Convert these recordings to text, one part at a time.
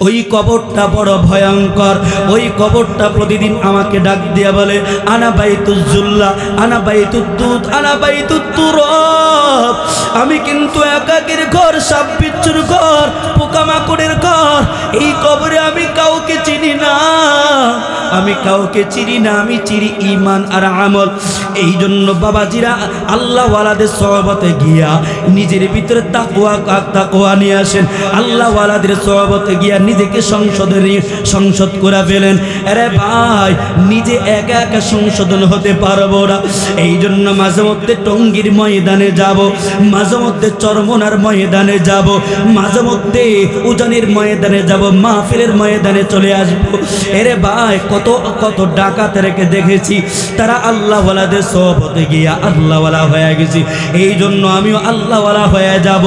ওই কবরটা বড় ভয়ঙ্কর। ওই কবরটা প্রতিদিন আমাকে ডাক দিয়া বলে, আনা বাইতুজ জুল্লা, আনা বাইতুদ দুদ, আনা বাইতুত তুরাব। আমি কিন্তু একাকীর ঘর, সাপ বিচ্ছুর ঘর, পোকামাকড়ের ঘর। এই কবরে আমি কাউকে চিনি না, আমি কাউকে চিনি না, আমি চিনি ঈমান আর আমল। এই জন্য বাবাজিরা আল্লাহওয়ালাদের সহবতে গিয়া নিজের ভিতরে তাকওয়া নিয়ে আসেন। আল্লাহওয়ালাদের সহবতে গিয়া নিজেকে সংশোধন করে ফেলেন। আরে ভাই, নিজে একা একা সংশোধন হতে পারবো না। এই জন্য মাঝে মধ্যে টঙ্গীর ময়দানে যাব, মাঝে মধ্যে চরমনার ময়দানে যাব, মাঝে মধ্যে উজানির ময়দানে যাব, মাহফিলের ময়দানে চলে আসবো। এরে ভাই, কত কত ডাকাতেরকে দেখেছি, তারা আল্লাহওয়ালাদের সহবতে গিয়া আল্লাহওয়ালা হয়ে গেছি। এই জন্য আমিও আল্লাহওয়ালা হয়ে যাব।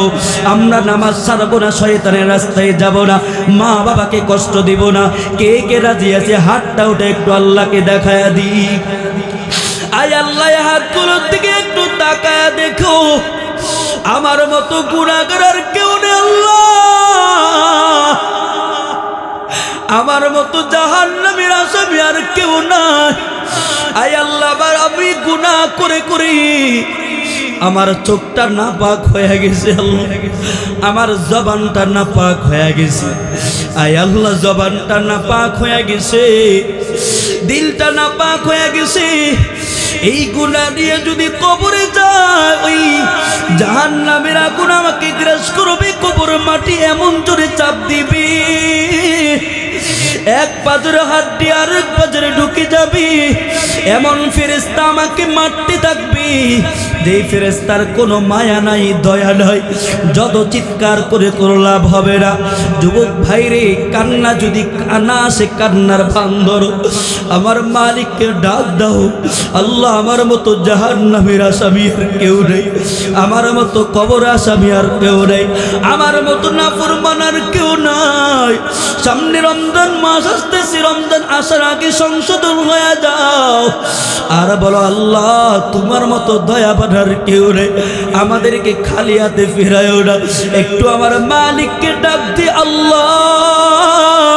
আমরা নামাজ ছাড়বো না, শয়তানের রাস্তায় যাব না, মা বাবাকে কষ্ট দিব না। কে কে রাজি আছে হাতটা উঠে একটু আল্লাহকে দেখায়া দিই। আয় আল্লাহ, হাতগুলোর দিকে একটু তাকায়া দেখো। আমার মতো গুনাহগার আর কেউ নেই আল্লাহ, আমার মতো জাহান্নামীর আসামি আর কেউ নাই। আয় আল্লাহ, আমি গুনাহ করে করে আমার চোখটা নাপাক হয়ে গেছে আল্লাহ, আমার জবানটা নাপাক হয়ে গেছে। আয় আল্লাহ, জবানটা নাপাক হয়ে গেছে, দিলটা নাপাক হয়ে গেছে। এই গুনাহ দিয়ে যদি কবরে যায়, ওই জাহান্নামের আগুন আমাকে গ্রাস করবে। কবর মাটি এমন জোরে চাপ দিবে, এক পাজরে হাড্ডি আর এক পাজরে ঢুকে যাবে। এমন ফেরেশতা আমাকে মারতে থাকবে, যেই ফেরেশতার কোনো মায়া নাই, দয়া নাই। যত চিৎকার করে কোনো লাভ হবে না। যুবক ভাইরে, কান্না যদি কান্না আসে, কান্নার ভান ধরো, আমার মালিককে ডাক দাও। আল্লাহ, আমার মতো জাহান্নামের আসামি আর কেউ নেই, আমার মতো কবর আসামি আর কেউ নেই, আমার মতো নাফরমান আর কেউ নাই। সামনে রমজান মাস আসতেছে, রমজান আসার আগে সংশোধন হয়ে যাও আর বলো, আল্লাহ তোমার মতো দয়াবান আর কেউ নেই, আমাদেরকে খালি হাতে ফেরায়ও না। একটু আমার মালিককে ডাক দিয়ে আল্লাহ,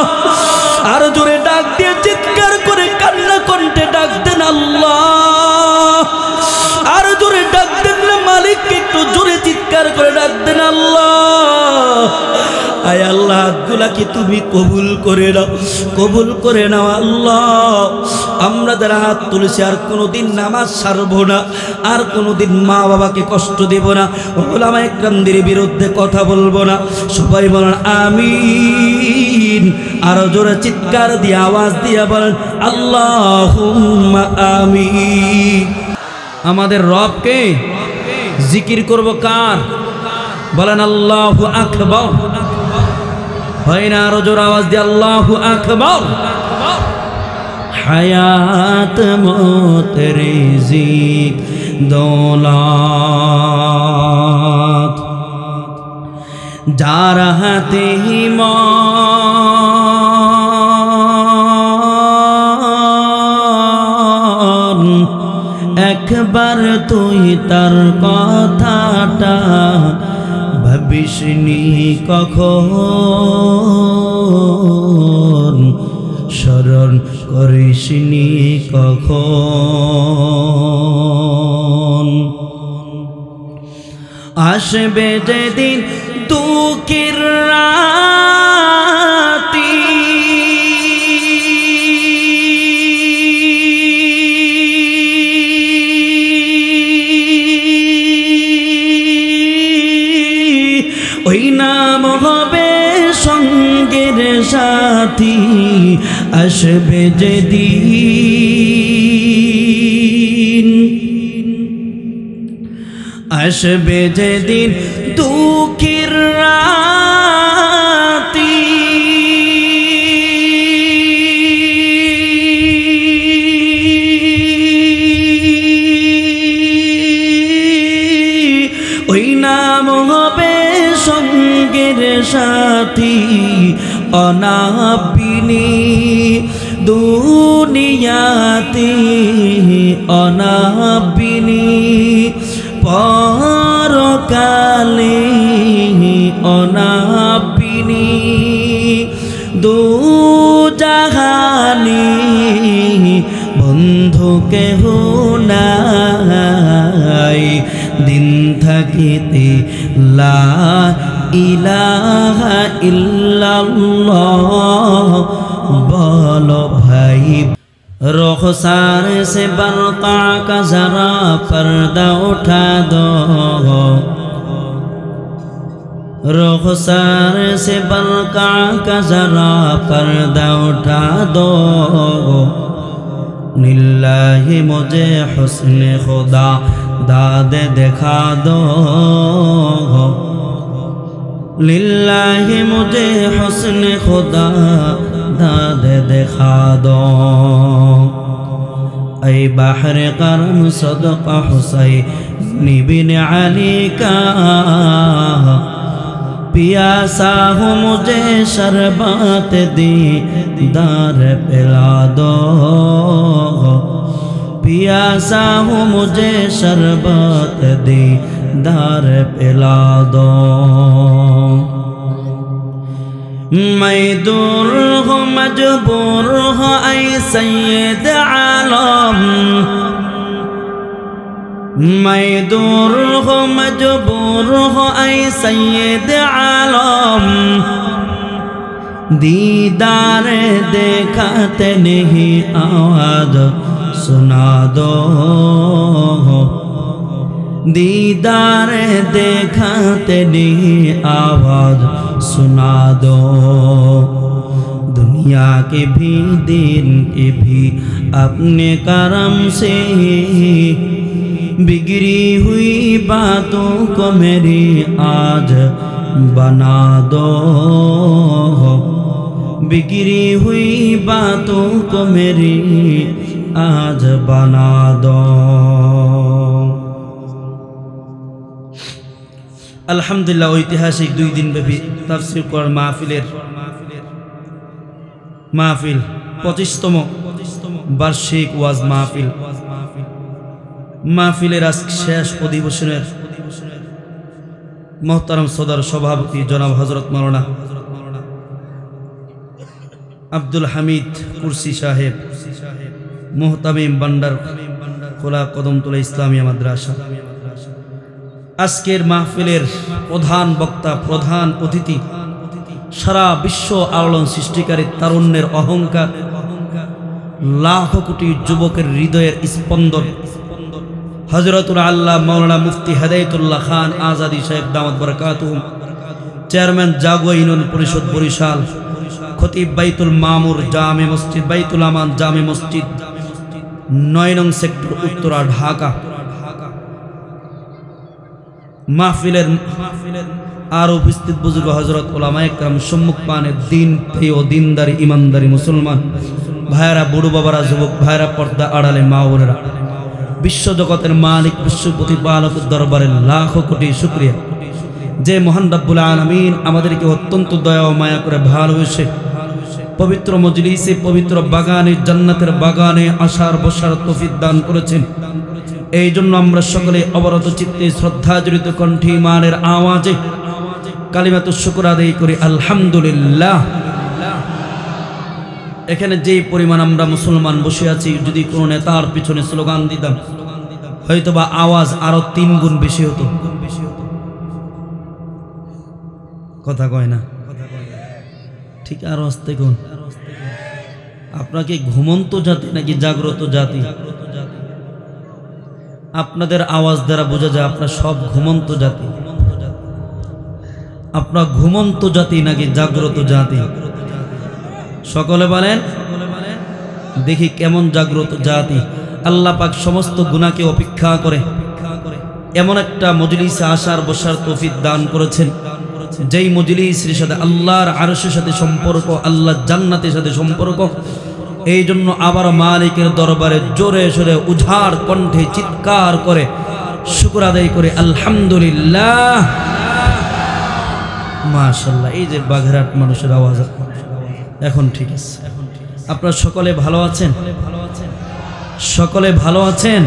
আর জোরে ডাক দিয়ে চিৎকার করে কান্না কণ্ঠে ডাক দেন আল্লাহ, আর জোরে ডাক দেন না মালিককে, একটু জোরে চিৎকার করে ডাক দেন আল্লাহ। আয় আল্লাহ, হাতগুলাকে তুমি কবুল করে নাও, কবুল করে নাও আল্লাহ। আমরা যারা হাত তুলেছি আর কোনোদিন নামাজ ছাড়বো না, আর কোনোদিন মা বাবাকে কষ্ট দেব না, ওলামা ইকরামদের বিরুদ্ধে কথা বলবো না। সবাই বলেন আমিন। আরো জোরে চিৎকার দিয়ে আওয়াজ দিয়ে বলেন আল্লাহুম্মা আমিন। আমাদের রবকে জিকির করব কার? বলেন আল্লাহু আকবার। হয় না? আরো জোরে আওয়াজ দিয়ে আল্লাহু আকবার। হায়াত মত রিজিক দৌলত যার হাতে মন, একবার তুই তার কথাটা ভাবিসনি কখন, স্মরণ করিসনি কখন। আসবে যেদিন দুঃখের রাতি, ওই নাম হবে সঙ্গের সাথী। আসবে যেদিন, আসবে যেদিন দুঃখের রাতি, ওই নাম হবে সঙ্গের সাথী। অনাবিনী দুনিয়াতে, অনাবিনী পরকালে, অনাবিনী দু জাহানি বন্ধু কেহ নাই দিন থাকিতে লা ইলাহা ইল্লাল্লাহ বলো ভাই रुखसार से बरका का जरा पर्दा उठा दो रुखसार से बरका का जरा पर्दा उठा दो लिल्लाहि मुझे हुस्न खुदा दाद दिखा दो लिल्लाहि मुझे हुस्न खुदा दाद दिखा दो ऐ बहर करम सदका हुसैन बिन अली का पियासा हूँ मुझे शरबत दी दार पिला दो पियासा हूँ मुझे शरबत दी दार पिला दो मैं दूर हूँ मजबूर हूँ ऐ सैयद आलम मैं दूर हूँ मजबूर हूँ ऐ सैयद आलम दीदार देखते नहीं आवाज सुना दो दीदार देखते नहीं आवाज सुना दो दुनिया के भी दिन के भी अपने करम से बिगड़ी हुई बातों को मेरी आज बना दो बिगड़ी हुई बातों को मेरी आज बना दो আলহামদুলিল্লাহ ঐতিহাসিক 2 দিন ব্যাপী তাফসীর কোরআন মাহফিল 25তম বার্ষিক ওয়াজ মাহফিলের আজ শেষ অধিবেশনের মোহতারাম সদর সভাপতি জনাব হযরত মাওলানা আব্দুল হামিদ কুরসি সাহেব মুহতামিম বান্ডার খোলা কদমতলা ইসলামিয়া মাদ্রাসা আজকের মাহফিলের প্রধান বক্তা প্রধান অতিথি সারা বিশ্ব আলোড়ন সৃষ্টিকারী তারুণ্যের অহংকার লাখ কোটি যুবকের হৃদয়ের স্পন্দন হযরতুল আল্লাহ মাওলানা মুফতি হেদায়েতুল্লাহ খান আজাদি সাহেব দামাত বরকাতুহু চেয়ারম্যান জাগুয়া ইউনিয়ন পরিষদ বরিশাল খতিব বাইতুল মামুর জামে মসজিদ বাইতুল আমান জামে মসজিদ 9 নং সেক্টর উত্তরা ঢাকা মাহফিলের আর উপস্থিত বুজুর্গ হযরত উলামায়ে কেরাম সম্মুখ পানে দিন প্রিয় দিনদারি ইমানদারি মুসলমান ভাইরা বুড়ো বাবারা যুবক ভাইরা পর্দা আড়ালে মা বোনেরা বিশ্ব জগতের মালিক বিশ্ব প্রতিপালকের দরবারে লাখ কোটি শুকরিয়া যে মহান রব্বুল আলামিন আমাদেরকে অত্যন্ত দয়া ও মায়া করে ভালোবেসে পবিত্র মজলিসে পবিত্র বাগানে জান্নাতের বাগানে আসার বসার তৌফিক দান করেছেন এই জন্য আমরা সকলে অবরত চিত্তে শ্রদ্ধা জড়িত কণ্ঠে ইমানের আওয়াজে কালিমাতুশ শুকর আদায় করি আলহামদুলিল্লাহ এখানে যে পরিমাণ আমরা মুসলমান বসে আছি যদি কোনো নেতার পিছনে স্লোগান দিতাম হয়তোবা আওয়াজ আরো 3 গুণ বেশি হতো কথা কয় না ঠিক আরো আস্তে কোন আপনাকে ঘুমন্ত জাতি নাকি জাগ্রত জাতি আপনাদের আওয়াজ দ্বারা বোঝা যায় আপনারা সব ঘুমন্ত জাতি আপনারা ঘুমন্ত জাতি নাকি জাগ্রত জাতি সকলে বলেন দেখি কেমন জাগ্রত জাতি আল্লাহ পাক সমস্ত গুনাহকে উপেক্ষা করে এমন একটা মজলিসে আসার বসার তৌফিক দান করেছেন যেই মজলিসের সাথে আল্লাহর আরশের সাথে সম্পর্ক আল্লাহ জান্নাতের সাথে সম্পর্ক এই জন্য আবার মালিকের দরবারে জোরে সোরে উজাড় কণ্ঠে চিৎকার করে শুকর আদায় করে আলহামদুলিল্লাহ মাশাআল্লাহ এই যে বাগেরহাট মানুষের আওয়াজ এখন ঠিক আছে আপনারা সকলে ভালো আছেন সকলে ভালো আছেন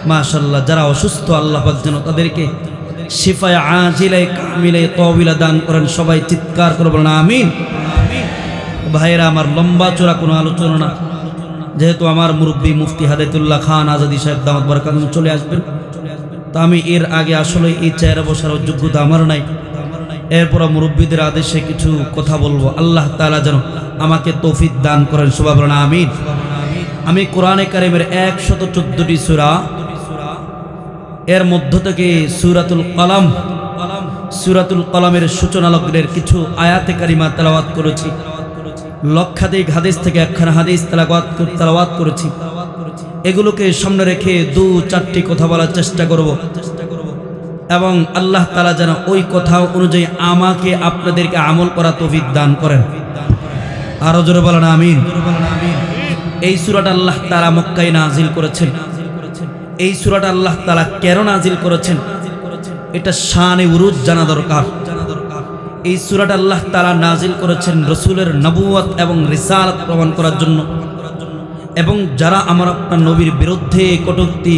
মাশাআল্লাহ যারা অসুস্থ আল্লাহ পাক যেন তাদেরকে শিফায়ে আজিলে কামিলে তাওয়িলা দান করেন। সবাই চিৎকার করে বলেন আমিন। ভাইয়েরা আমার, লম্বা চড়া কোনো আলোচনা না, যেহেতু আমার মুরব্বী মুফতি হাদায়াতুল্লাহ খান আজাদি সাহেব দামাত বারাকাতুহু চলে আসবেন, তা আমি এর আগে আসলে এই চেয়ারে বসার যোগ্যতা আমার নাই। এরপর মুরব্বীদের আদেশে কিছু কথা বলবো। আল্লাহ তাআলা যেন আমাকে তৌফিক দান করেন। সবাই বলেন আমিন। আমি কোরআনে কারিমের 114টি সূরা, এর মধ্য থেকে সূরাতুল কলমের সূচনা লগ্নের কিছু আয়াতে কারিমা তেলাওয়াত করেছি। লক্ষাধিক হাদিস থেকে একখানা হাদিস তেলাওয়াত করেছি। এগুলোকে সামনে রেখে 2-4টি কথা বলার চেষ্টা করব, এবং আল্লাহ তাআলা যেন ওই কথা অনুযায়ী আমাকে আপনাদেরকে আমল করা তৌফিক দান করেন। আরো জোরে বলেন আমিন। এই সূরাটা আল্লাহ তাআলা মক্কায় নাজিল করেছেন। এই সূরাটা আল্লাহ তাআলা কেন নাজিল করেছেন এটা শানে উরুজ জানা দরকার। এই সূরাটা আল্লাহ তাআলা নাজিল করেছেন রাসূলের নবুয়ত এবং রিসালাত প্রমাণ করার জন্য, এবং যারা আমার আপনার নবীর বিরুদ্ধে কটূক্তি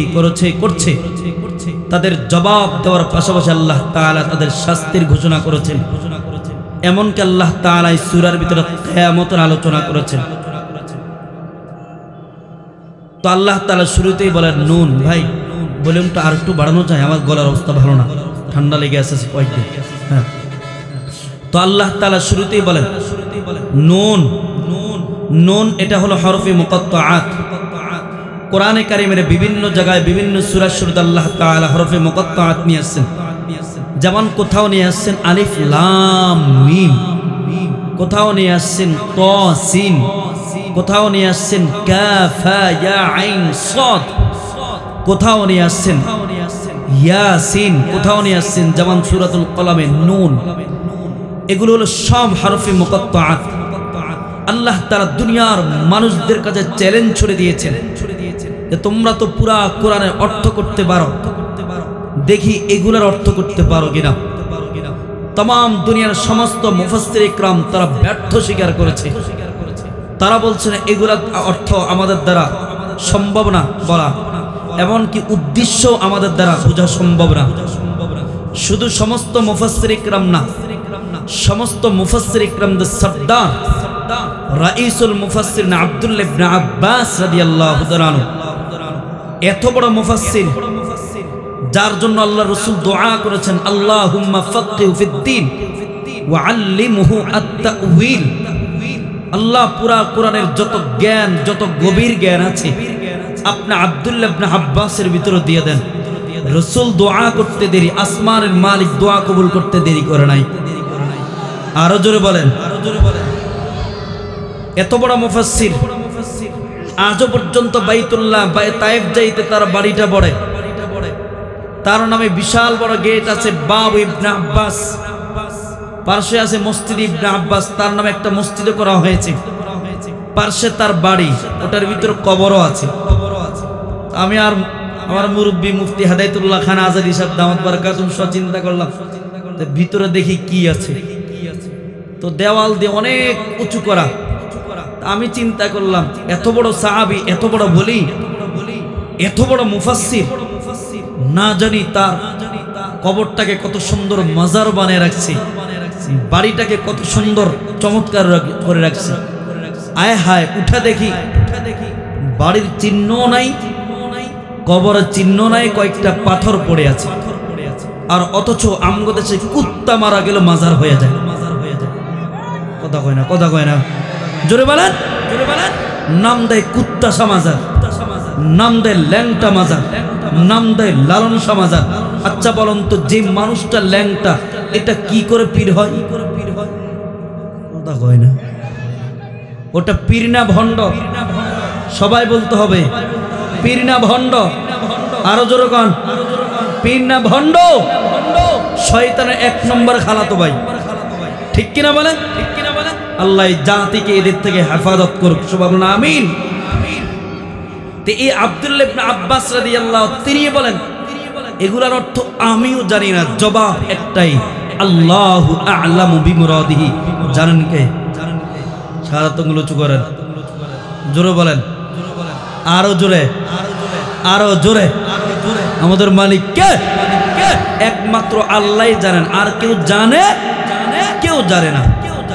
করছে তাদের জবাব দেওয়ার পাশাপাশি আল্লাহ তাআলা তাদের শাস্তির ঘোষণা করেছেন। এমনকি আল্লাহ তাআলা এই সূরার ভিতরে কিয়ামতের আলোচনা করেছেন। তো আল্লাহ তাআলা শুরুতেই বলেন নুন। ভাই ভলিউমটা আর একটু বাড়ানো যায়, আমার গলার অবস্থা ভালো না, ঠান্ডা লেগে আছে কয়েকদিন। হ্যাঁ, তো আল্লাহ তাআলা শুরুতেই বলেন নুন। নুন এটা হলো হরফে মুকাত্তাআত। কোরআনে কারিমের বিভিন্ন জায়গায় বিভিন্ন সূরার শুরুতে আল্লাহ তাআলা হরফে মুকাত্তাআত নিয়ে আসছেন। যেমন কোথাও নিয়ে আসছেন আলিফ লাম মিম, কোথাও নিয়ে আসছেন ত সিন, কোথাও নিয়ে আসছেন কাফ হা ইয়া আইন সাদ, কোথাও নিয়ে আসছেন ইয়াসিন, কোথাও নিয়ে আসছেন যেমন সূরাতুল কলমে নুন। এগুলো হলো সব হরফে মুকাত্তাআত। আল্লাহ তাআলা দুনিয়ার মানুষদের কাছে চ্যালেঞ্জ ছুড়ে দিয়েছেন যে তোমরা তো পুরা কোরআনের অর্থ করতে পারো, দেখি এগুলোর অর্থ করতে পারো কিনা। तमाम দুনিয়ার সমস্ত মুফাসসির ইকরাম তারা ব্যর্থ স্বীকার করেছে। তারা বলছেন এগুলা অর্থ আমাদের দ্বারা সম্ভব না বলা, এমনকি উদ্দেশ্য আমাদের দ্বারা বোঝা সম্ভব না। শুধু সমস্ত মুফাসসির ইকরাম না, সমস্ত মুফাসসির ইকরামদের সর্দার রাইসুল মুফাসসিরিন আব্দুল্লাহ ইবনে আব্বাস রাদিয়াল্লাহু তাআলা আনহু, এত বড় মুফাসসির যার জন্য আল্লাহ রাসূল দোয়া করেছেন আল্লাহুম্মা ফাক্কিহু ফিদ্দীন ওয়া আল্লিমহু আত-তা'উইল। আল্লাহ পুরা কোরআনের যত জ্ঞান, যত গভীর জ্ঞান আছে আপনি আব্দুল্লাহ ইবনে আব্বাসের ভিতরে দিয়ে দেন। রাসূল দোয়া করতে দেরি, আসমানের মালিক দোয়া কবুল করতে দেরি করে নাই। আরো জোরে বলেন। এত বড় মুফাসসির আজও পর্যন্ত বাইতুল্লাহ তায়েফ যাইতে তার বাড়িটা পড়ে, তার নামে বিশাল বড় গেট আছে বাব ইবনে আব্বাস, পার্শ্বে আছে মসজিদ ইবনে আব্বাস, তার নামে একটা মসজিদ করা হয়েছে। পার্শ্বে তার বাড়ি, ওটার ভিতরে কবরও আছে। আমি আর আমার মুরব্বী মুফতি হাদায়াতুল্লাহ খান আজাদি সাহেব দামাত বারাকাতুহু চিন্তা করলাম ভিতরে দেখি কি আছে। তো দেওয়াল দিয়ে অনেক উঁচু করা। আমি চিন্তা করলাম এত বড় সাহাবী, এত বড় বলি, এত বড় মুফাসসির, না জানি তার কবরটাকে কত সুন্দর মাজার বানিয়ে রাখছে, বাড়িটাকে কত সুন্দর চমৎকার করে রাখছে। আয় হায়, উঠা দেখি বাড়ির চিহ্ন নাই, কবরের চিহ্ন নাই, কয়েকটা পাথর পড়ে আছে। আর অথচ আমগো দেশে কুত্তা মারা গেল মাজার হয়ে যায়। কথা কয় না, কথা কয় না, জোরে বলেন, জোরে বলেন। নাম দেয় কুত্তা মাজার, নাম দেয় ল্যাংটা মাজার, নাম দেয় লালন শাহ মাজার। আচ্ছা বলুন তো, যে মানুষটা ল্যাংটা এটা কি করে পীর হয়? কথা কয় না। ওটা পীর না ভণ্ড? সবাই বলতে হবে পীর না ভণ্ড? আরো জোরে কন, পীর না ভণ্ড? শয়তানের 1 নম্বর খালাতো ভাই, ঠিক কিনা বলেন? আল্লাহ জাতিকে এদের থেকে হেফাজত করুক, সবাই বলুন আমিন। তো এই আব্দুল্লাহ ইবনে আব্বাস রাদিয়াল্লাহু তিনি বলেন এগুলার অর্থ আমিও জানি না, জবাব একটাই, আল্লাহু আ'লামু বিমুরাদিহি। জানেন কে? সারাতগুলো উঁচু করেন, জোরে বলেন, আরো জোরে, আরো জোরে। আমাদের মালিক কে? একমাত্র আল্লাহই জানেন, আর কেউ জানে কেউ জানে না।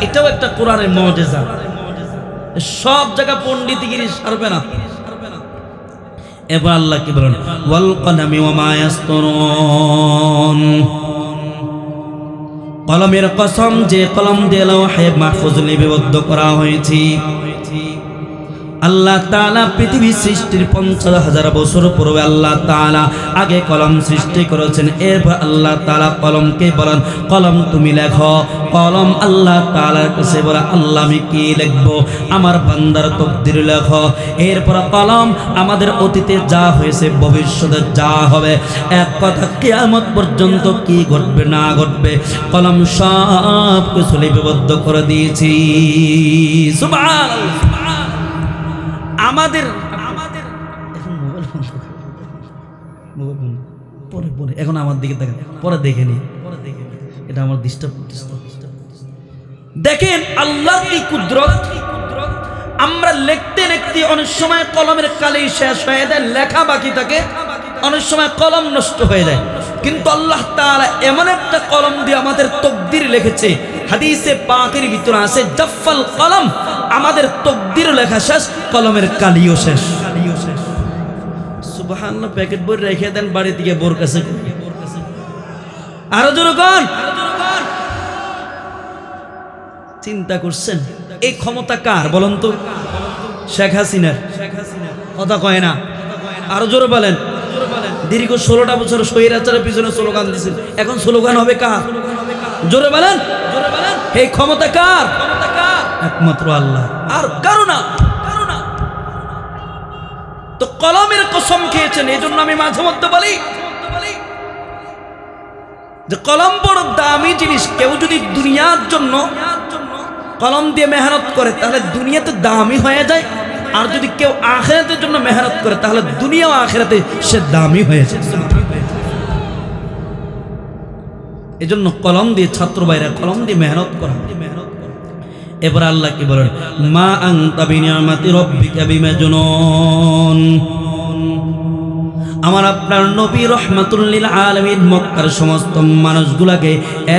এটাও একটা কোরআনের মুজিজা। সব জায়গা পণ্ডিতগিরি সারবে না। এবার আল্লাহ কি বলেন, ওয়াল কলামি ওয়া মা ইয়াসতুরুন, কলমের কসম, যে কলম দিয়ে লাওহে মাহফুজ লিপিবদ্ধ করা হয়েছে। আল্লাহ তাআলা পৃথিবী সৃষ্টির 50,000 বছর পূর্বে আল্লাহ তাআলা আগে কলম সৃষ্টি করেছেন। এরপর আল্লাহ তাআলা কলমকে বলেন, কলম তুমি লেখো। কলম আল্লাহ তাআলার কাছে বলে, আল্লাহ আমি কি লিখবো? আমার বান্দার তাকদীর লেখো। এরপর কলম আমাদের অতীতে যা হয়েছে, ভবিষ্যতে যা হবে, এক কথা কিয়ামত পর্যন্ত কি ঘটবে না ঘটবে, কলম সব কিছু লিপিবদ্ধ করে দিয়েছি। সুবহানাল্লাহ। আমাদের এখন মোবাইল পরে পরে এখন আমার দিকে দেখেন, পরে দেখে নি, এটা আমার ডিস্টার্ব করতেছে। দেখেন আল্লাহর কি কুদরত। আমরা লিখতে লিখতে অনেক সময় কলমের কালি শেষ হয়ে যায়, লেখা বাকি থাকে, অনেক সময় কলম নষ্ট হয়ে যায়। কিন্তু আল্লাহ তাআলা এমন একটা কলম দিয়ে আমাদের তাকদীর লিখেছে। হাদিসে পাকের ভিতরে আছে, জাফাল কলম, আমাদের তাকদীর লেখা শেষ, কলমের কালিও শেষ। সুবহানাল্লাহ। প্যাকেট বই রেখে দেন বাড়ি থেকে বোর কাছে। আরো জোরে কোন, চিন্তা করছেন এই ক্ষমতা কার বলেন তো? শেখ হাসিনার। কথা কয় না, আরো জোরে বলেন। দীর্ঘ 16টা বছর স্বৈরাচারের পিছনে স্লোগান দিয়েছেন, এখন স্লোগান হবে কার? জোরে বলেন। এই ক্ষমতা কার? একমাত্র আল্লাহ, আর কারো না। তো কলমের কসম খেয়েছেন। এই জন্য আমি মাঝে মধ্যে বলি যে কলম বড় দামি জিনিস। কেউ যদি দুনিয়ার জন্য কলম দিয়ে মেহনত করে তাহলে দুনিয়া তো দামি হয়ে যায়, আর যদি কেউ আখিরাতের জন্য মেহনত করে তাহলে দুনিয়া ও আখিরাতে সে দামি হয়ে যায়। এজন্য কলম দিয়ে ছাত্র ভাইরা কলম দিয়ে মেহনত করা। এবার আল্লাহ কি বলেন, মা আনতা বিনিয়ামাতি রাব্বিকা বিমাজনুন। আমার আপনার নবী রাহমাতুল লিল আলামিন মক্কার সমস্ত মানুষগুলাকে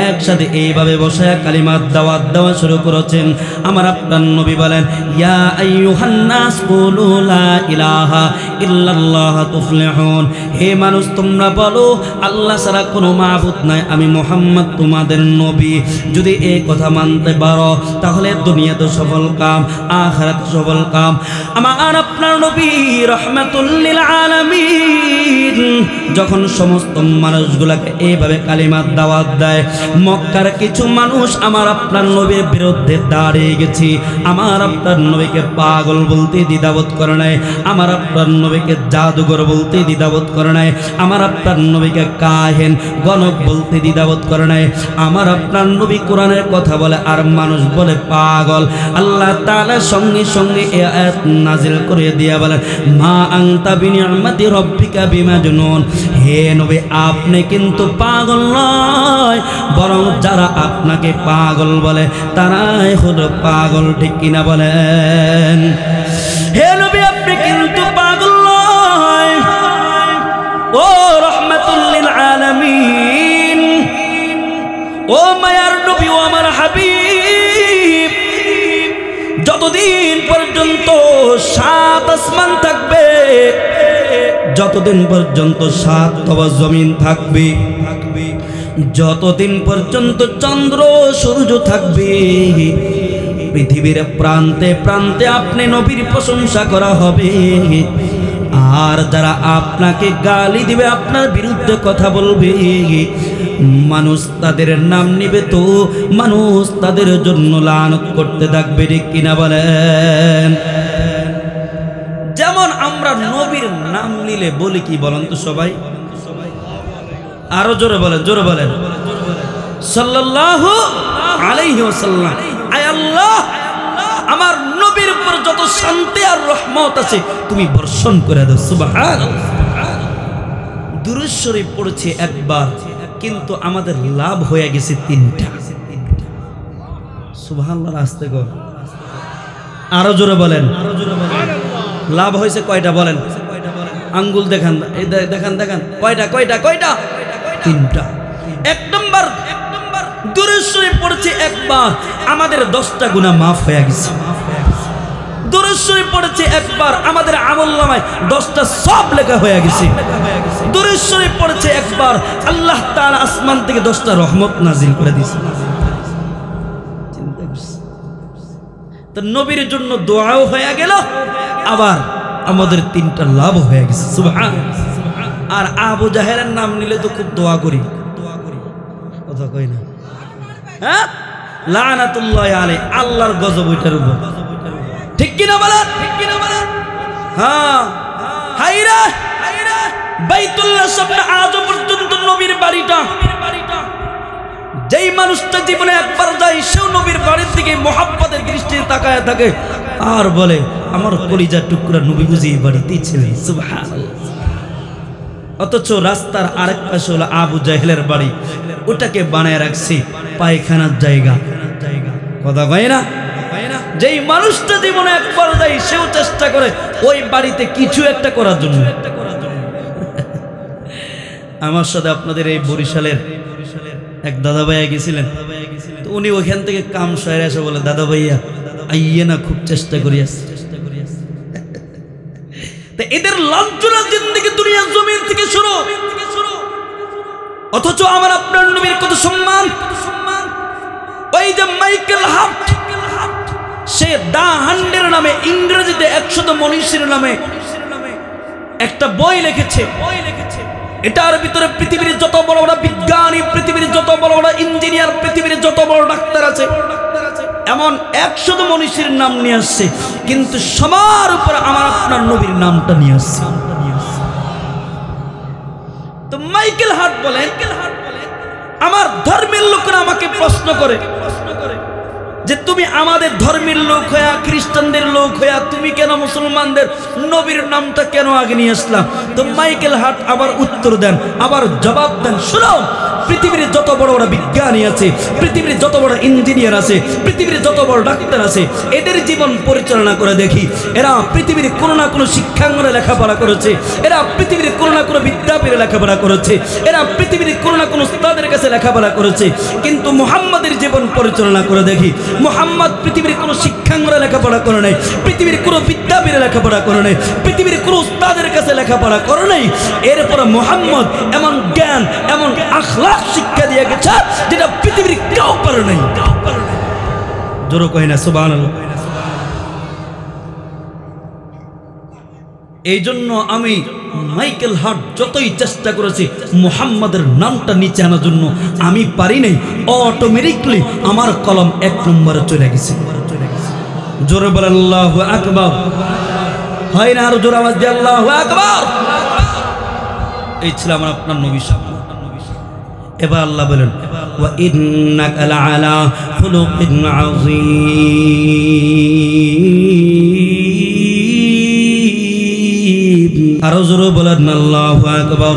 একসাথে এইভাবে বসায়া কালিমাত দাওয়াত দেওয়া শুরু করেছেন। আমার আপনার নবী বলেন, ইয়া আইয়ুহান নাস কুলু লা ইলাহা ইল্লাল্লাহ তুফলিহুন। হে মানুষ তোমরা বলো আল্লাহ ছাড়া কোনো মাবুদ নাই, আমি মুহাম্মদ তোমাদের নবী। যদি এই কথা মানতে পারো তাহলে দুনিয়াতে সফল কাম, আখিরাতে সফল কাম। আমার আপনার নবী রাহমাতুল লিল আলামিন যখন সমস্ত মানুষগুলাকে এইভাবে কালিমার দাওয়াত দেয়, মক্কার কিছু মানুষ আমার আপনার নবীর বিরুদ্ধে দাঁড়িয়ে গেছে। আমার আপনার নবীকে পাগল বলতে দ্বিধাবোধ করে নাই, আমার আপনার নবীকে জাদুঘর বলতে দ্বিধাবোধ করে নাই, আমার আপনার নবীকে কাহিন গণক বলতে দ্বিধাবোধ করে নাই। আমার আপনার নবী কোরআনের কথা বলে আর মানুষ বলে পাগল। আল্লাহ তাআলা সঙ্গে সঙ্গে এই আয়াত নাজিল করে দিয়া বলেন, মা আনতা বিনিয়ামাতি রাব্বিকা বিমাজনুন। হে নবী আপনি কিন্তু পাগল নয়, বরং যারা আপনাকে পাগল বলে তারাই হলো পাগল। ঠিক কিনা বলেন? হে নবী আপনি কিন্তু পাগল নয়। ও রাহমাতুল লিল আলামিন, ও মায়ার নবী, ও আমার হাবিব, যতদিন পর্যন্ত 7 আসমান থাকবে, যতদিন পর্যন্ত 7 তবা জমিন থাকবে, যতদিন পর্যন্ত চন্দ্র সূর্য থাকবে, পৃথিবীর প্রান্তে প্রান্তে আপনি নবীর প্রশংসা করা হবে। আর যারা আপনাকে গালি দিবে, আপনার বিরুদ্ধে কথা বলবে, মানুষ তাদের নাম নিবে, তো মানুষ তাদের জন্য লানত করতে থাকবে। ঠিক কিনা বলেন? যেমন আমরা নবীর নাম নিলে বলি কি বলেন তো সবাই? আরো জোরে বলেন, জোরে বলেন, সাল্লাল্লাহু আলাইহি ওয়াসাল্লাম। আয় আল্লাহ, আমার নবীর উপর যত শান্তি আর রহমত আছে তুমি বর্ষণ করে দাও। সুবহানাল্লাহ। দুরূদ শরীফ পড়ছে একবার, কিন্তু আমাদের লাভ হয়ে গেছে 3টা। সুবহানাল্লাহ। আস্তে কর, আরো জোরে বলেন। লাভ হয়েছে কয়টা বলেন? আঙ্গুল দেখান, দেখান দেখান, কয়টা কয়টা কয়টা? 3টা। এক নম্বর দুরূদ শরীফ পড়েছি একবার, আমাদের 10টা গুনাহ মাফ হয়ে গেছে। দুরূদ শরীফ পড়েছি একবার, আমাদের আমলনামায় 10টা সওয়াব লেখা হয়ে গেছে। দুরূদ শরীফ পড়েছি একবার, আল্লাহ তাআলা আসমান থেকে 10টা রহমত নাজিল করে দিয়েছে। তো নবীর জন্য দোয়াও হয়ে গেল, আবার আমাদের 3টা লাভ হয়ে গেছে। সুবহানাল্লাহ। আর আবু জাহেলের নাম নিলে তো খুব দোয়া করি, কথা কই না? হ্যাঁ, লানাতুল্লাহি আলাইহি, আল্লাহর গজব ওইটার উপর, ঠিক কি না বলেন? হ্যাঁ, হায়রা বাইতুল্লাহ শব্দ আজও পর্যন্ত নবীর বাড়িটা, যেই মানুষটা জীবনে একবার যায় সেও নবীর বাড়ির দিকে মোহাব্বতের দৃষ্টিতে তাকায় থাকে আর বলে আমার কলিজার টুকরা নবী বুঝি এই বাড়িতেই ছিলেন। সুবহানাল্লাহ। অথচ রাস্তার আরেক পাশে হলো আবু জাহেলের বাড়ি, ওটাকে বানায় রাখছি পায়খানার জায়গা, কথা কয় না? যেই মানুষটা জীবনে একবার যায় সেও চেষ্টা করে ওই বাড়িতে কিছু একটা করার জন্য। আমার সাথে আপনাদের এই বরিশালের এক দাদা ভাইয়া গেছিলেন, তো উনি ওখান থেকে কাম সাইরে এসে বলে দাদা ভাইয়া আইয়ে না, খুব চেষ্টা করি আসছি। এদের লাঞ্ছনা জিন্দেগি দুনিয়ার জমিন থেকে শুরু, অথচ আমার আপনার নবীর কত সম্মান। ওই যে মাইকেল হার্ট, সে দা হান্ডের নামে ইংরেজিতে 100 মনীষীর নামে একটা বই লিখেছে। এটার ভিতরে পৃথিবীর যত বড় বড় বিজ্ঞানী, পৃথিবীর যত বড় বড় ইঞ্জিনিয়ার, পৃথিবীর যত বড় ডাক্তার আছে, এমন 100 মনীষীর নাম নিয়ে আসছে, কিন্তু সবার উপর আমার আপনার নবীর নামটা নিয়ে আসছে। তো মাইকেল হার্ট বলেন, আমার ধর্মের লোকেরা আমাকে প্রশ্ন করে যে তুমি আমাদের ধর্মের লোক হইয়া, খ্রিস্টানদের লোক হইয়া তুমি কেন মুসলমানদের নবীর নামটা কেন আগে নিয়ে আসলাম? তো মাইকেল হার্ট আবার উত্তর দেন, আবার জবাব দেন, শুনো, পৃথিবীর যত বড় বড় বিজ্ঞানী আছে, পৃথিবীর যত বড় ইঞ্জিনিয়ার আছে, পৃথিবীর যত বড় ডাক্তার আছে, এদের জীবন পরিচালনা করে দেখি, এরা পৃথিবীর কোনো না কোনো শিক্ষাঙ্গনে লেখাপড়া করেছে, এরা পৃথিবীর কোনো না কোনো বিদ্যাপীঠে লেখাপড়া করেছে, এরা পৃথিবীর কোনো না কোনো উস্তাদের কাছে লেখাপড়া করেছে, কিন্তু মুহাম্মাদের জীবন পরিচালনা করে দেখি, মুহাম্মদ পৃথিবীর কোনো শিক্ষাঙ্গনে লেখাপড়া করে নাই, পৃথিবীর কোনো বিদ্যাপীঠে লেখাপড়া করে নাই, পৃথিবীর কোনো উস্তাদের কাছে লেখাপড়া করে নাই, এরপর মুহাম্মদ এমন জ্ঞান, এমন আখলাক শিক্ষা দিয়ে গেছে যেটা পৃথিবীর কেউ পারে নাই। জোরে কই না সুবহানাল্লাহ। এই জন্য আমি মাইকেল হার্ট যতই চেষ্টা করেছি মুহাম্মাদের নামটা নিচে আনার জন্য, আমি পারি নাই, অটোমেটিকলি আমার কলম 1 নম্বরে চলে গেছে। জোরে বলেন আল্লাহু আকবার। হয় না? আর জোরে আওয়াজ দিয়ে আল্লাহু আকবার। এই ছিল আমার আপনার নবী সাহেব। এবার আল্লাহ বলেন ওয়া ইন্নাকা লাআলা খুলুকিন আযীম। আরো জোরে বলেন আল্লাহু আকবার।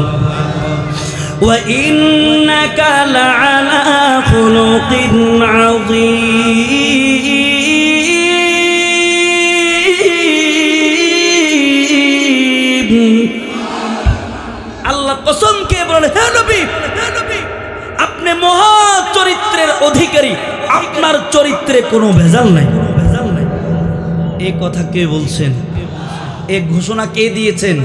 ওয়া ইন্নাকা লাআলা খুলুকিন আযীম। আল্লাহ কসম খেয়ে বলেন, হে নবী, আপনি মহা চরিত্রের অধিকারী, আপনার চরিত্রে কোনো ভেজাল নাই। এই কথা কে বলছেন? এই ঘোষণা কে দিয়েছেন?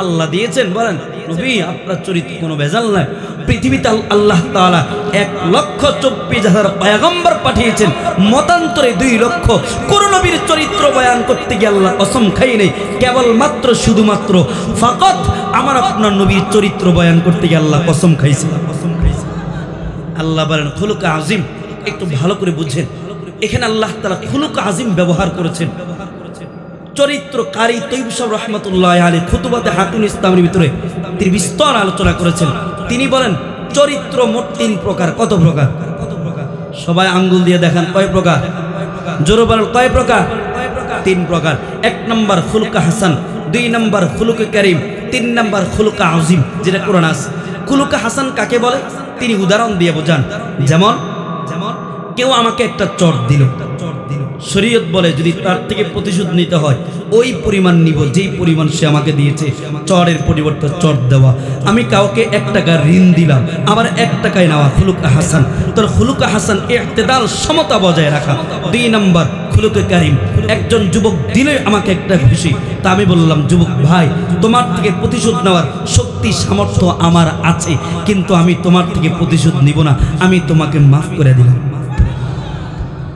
আল্লাহ দিয়েছেন। বলেন নবী আপনার চরিত্রে কোনো ভেজাল নাই। পৃথিবীতে আল্লাহ তাআলা 1,24,000 পয়গম্বর পাঠিয়েছেন, মতান্তরে 2 লক্ষ। কোন নবীর চরিত্র বয়ান করতে গিয়ে আল্লাহ কসম খাই নেই, কেবলমাত্র শুধুমাত্র ফাকাত আমার আপনার নবীর চরিত্র বয়ান করতে গিয়ে আল্লাহ কসম খাইছে। আল্লাহ বলেন খুলুক আজিম। একটু ভালো করে বুঝেন, এখানে আল্লাহ তাআলা খুলুক আজিম ব্যবহার করেছেন। চরিত্রকারী তৈয়ব সাহেব রাহমাতুল্লাহ আলাইহি খুতুবাতে হাতুন ইসলামের ভিতরে তিনি বিস্তর আলোচনা করেছেন। তিনি বলেন চরিত্র মোট 3 প্রকার। কত প্রকার? সবাই আঙ্গুল দিয়ে দেখান কয় প্রকার? জোরে বলেন কয় প্রকার? 3 প্রকার। 1 নম্বর খুলুক হাসান, 2 নম্বর খুলুক কারীম, 3 নম্বর খুলুক আজিম, যেটা কোরআন আছে। খুলুক হাসান কাকে বলে তিনি উদাহরণ দিয়ে বোঝান। যেমন কেউ আমাকে একটা চট দিল, শরীয়ত বলে যদি তার থেকে প্রতিশোধ নিতে হয় ওই পরিমাণ নিব যেই পরিমাণ সে আমাকে দিয়েছে। চরের পরিবর্তে চর দেওয়া। আমি কাউকে 1 টাকা ঋণ দিলাম, আবার 1 টাকায় নেওয়া খুলুকা হাসান। তোর খুলুকা হাসান ইতিদাল, সমতা বজায় রাখা। 2 নম্বর খুলুকে কারিম। একজন যুবক দিলে আমাকে একটা খুশি, তা আমি বললাম যুবক ভাই, তোমার থেকে প্রতিশোধ নেওয়ার শক্তি সামর্থ্য আমার আছে, কিন্তু আমি তোমার থেকে প্রতিশোধ নিব না, আমি তোমাকে মাফ করে দিলাম।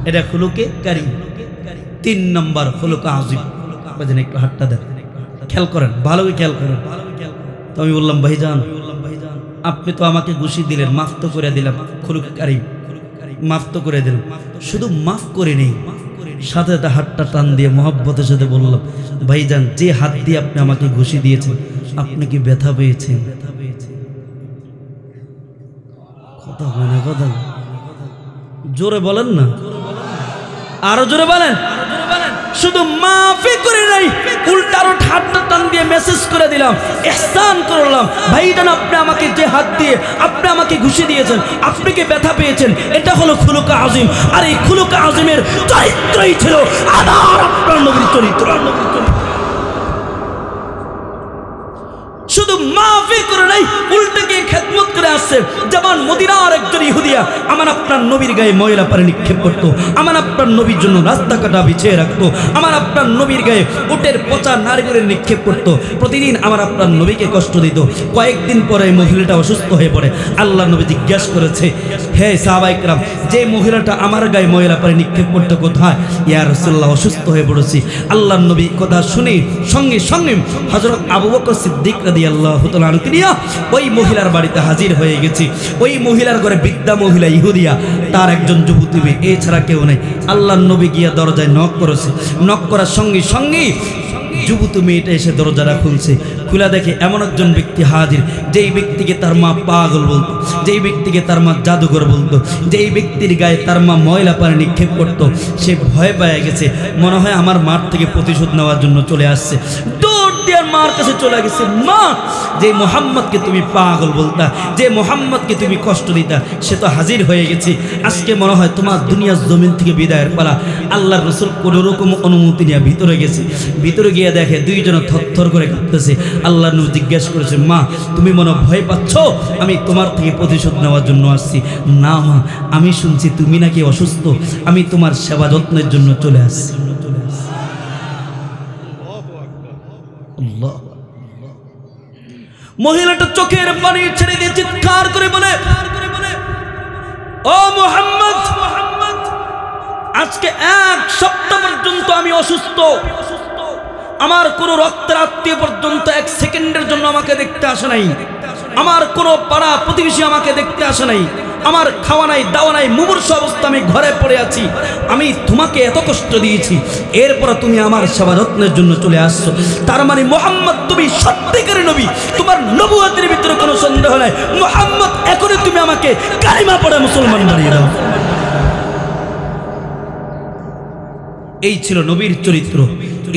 এটা খুলুকে কারিম। 3 নম্বর খুলুকা আজিম। বাজেন একটু হাতটা দেন, খেয়াল করেন, ভালো করে খেয়াল করেন। তো আমি বললাম ভাইজান, আপনি তো আমাকে ঘুষি দিলেন, মাফ তো করে দিলাম। খুলুকে কারিম, মাফ তো করে দিলাম। শুধু মাফ করে নেই, সাথে সাথে হাতটা টান দিয়ে মহব্বতের সাথে বললাম ভাইজান, যে হাত দিয়ে আপনি আমাকে ঘুষি দিয়েছেন, আপনি কি ব্যথা পেয়েছেন? কথা হয় না, কথা জোরে বলেন না, আরো জোরে বলেন। শুধু মাফি করে নাই, উল্টারও হাতটা টান দিয়ে মেসেজ করে দিলাম, ইহসান করলাম। ভাইজান, আপনি আমাকে যে হাত দিয়ে আপনি আমাকে ঘুষি দিয়েছেন, আপনি কি ব্যথা পেয়েছেন? এটা হলো খুলুকা আজিম। আর এই খুলুকা আজিমের চরিত্রই ছিল আমার আপনার নবীর চরিত্র। শুধু মাফি করে নাই, উল্টে গিয়ে খেদমত করে আসছে। যেমন মদিনার একজন ইহুদিয়া আমার আপনার নবীর গায়ে ময়লা পানি নিক্ষেপ করতো, আমার আপনার নবীর জন্য রাস্তা কাটা বিছিয়ে রাখতো, আমার আপনার নবীর গায়ে উটের পচা নারকেলের নিক্ষেপ করতো, প্রতিদিন আমার আপনার নবীকে কষ্ট দিত। কয়েকদিন পরে মহিলাটা অসুস্থ হয়ে পড়ে। আল্লাহ নবী জিজ্ঞাসা করেছে, হে সাহাবায়ে কেরাম, যে মহিলাটা আমার গায়ে ময়লা পানি নিক্ষেপ করতো কোথায়? ইয়া রাসূলুল্লাহ, অসুস্থ হয়ে পড়েছি। আল্লাহ নবী কথা শুনে সঙ্গে সঙ্গে হযরত আবু বকর সিদ্দিক রাদিয়াল্লাহু তাআলা আনহু তিনি ওই মহিলার বাড়িতে হাজির হয়ে গেছি। ওই মহিলার ঘরে বৃদ্ধা মহিলা ইহুদিয়া, তার একজন যুবতী মেয়ে, এছাড়া কেউ নেই। আল্লাহ নবী গিয়া দরজায় নক করেছে। নক করার সঙ্গে সঙ্গে যুবতী মেয়েটা এসে দরজাটা খুলছে। খুলে দেখে এমন একজন ব্যক্তি হাজির, যেই ব্যক্তিকে তার মা পাগল বলতো, যেই ব্যক্তিকে তার মা জাদুঘর বলতো, যেই ব্যক্তির গায়ে তার মা ময়লা পানি নিক্ষেপ করতো। সে ভয় পেয়ে গেছে, মনে হয় আমার মার থেকে প্রতিশোধ নেওয়ার জন্য চলে আসছে। দৌড় দিয়ে মার কাছে চলে গেছে। মা, যে মোহাম্মদকে তুমি পাগল বলতা, যে মোহাম্মদকে তুমি কষ্ট দিতা, সে তো হাজির হয়ে গেছে। আজকে মনে হয় তোমার দুনিয়ার জমিন থেকে বিদায়ের পালা। আল্লাহর রাসূল কোনো রকম অনুমতি নিয়ে ভিতরে গেছে। ভিতরে গিয়ে দেখে দুইজনে থরথর করে কাঁপতেছে। আল্লাহ নবী জিজ্ঞাসা করেছে, মা তুমি মনে ভয় পাচ্ছ? আমি তোমার থেকে প্রতিশোধ নেওয়ার জন্য আসছি। না মা, আমি শুনছি তুমি নাকি অসুস্থ, আমি তোমার সেবা যত্নের জন্য চলে আসছি। মহিলাটা চোখের পানি ছেড়ে দিয়ে চিৎকার করে বলে, ও মুহাম্মদ, আজকে 1 সপ্তাহ পর্যন্ত আমি অসুস্থ। আমার কোনো রক্তের আত্মীয় পর্যন্ত 1 সেকেন্ডের জন্য আমাকে দেখতে আসে নাই। আমার কোনো পাড়া প্রতিবেশী আমাকে দেখতে আসে নাই। আমার খাওয়া নাই, দাওয়া নাই, মুমূর্ষু অবস্থা, আমি ঘরে পড়ে আছি। আমি তোমাকে এত কষ্ট দিয়েছি, এরপর তুমি আমার সেবা যত্নের জন্য চলে আসছো। তার মানে মুহাম্মদ তুমি সত্যিকারের নবী, তোমার নবুয়তের ভিতরে কোনো সন্দেহ নাই। মুহাম্মদ, এখনই তুমি আমাকে কালিমা পড়ে মুসলমান বানিয়ে দাও। এই ছিল নবীর চরিত্র,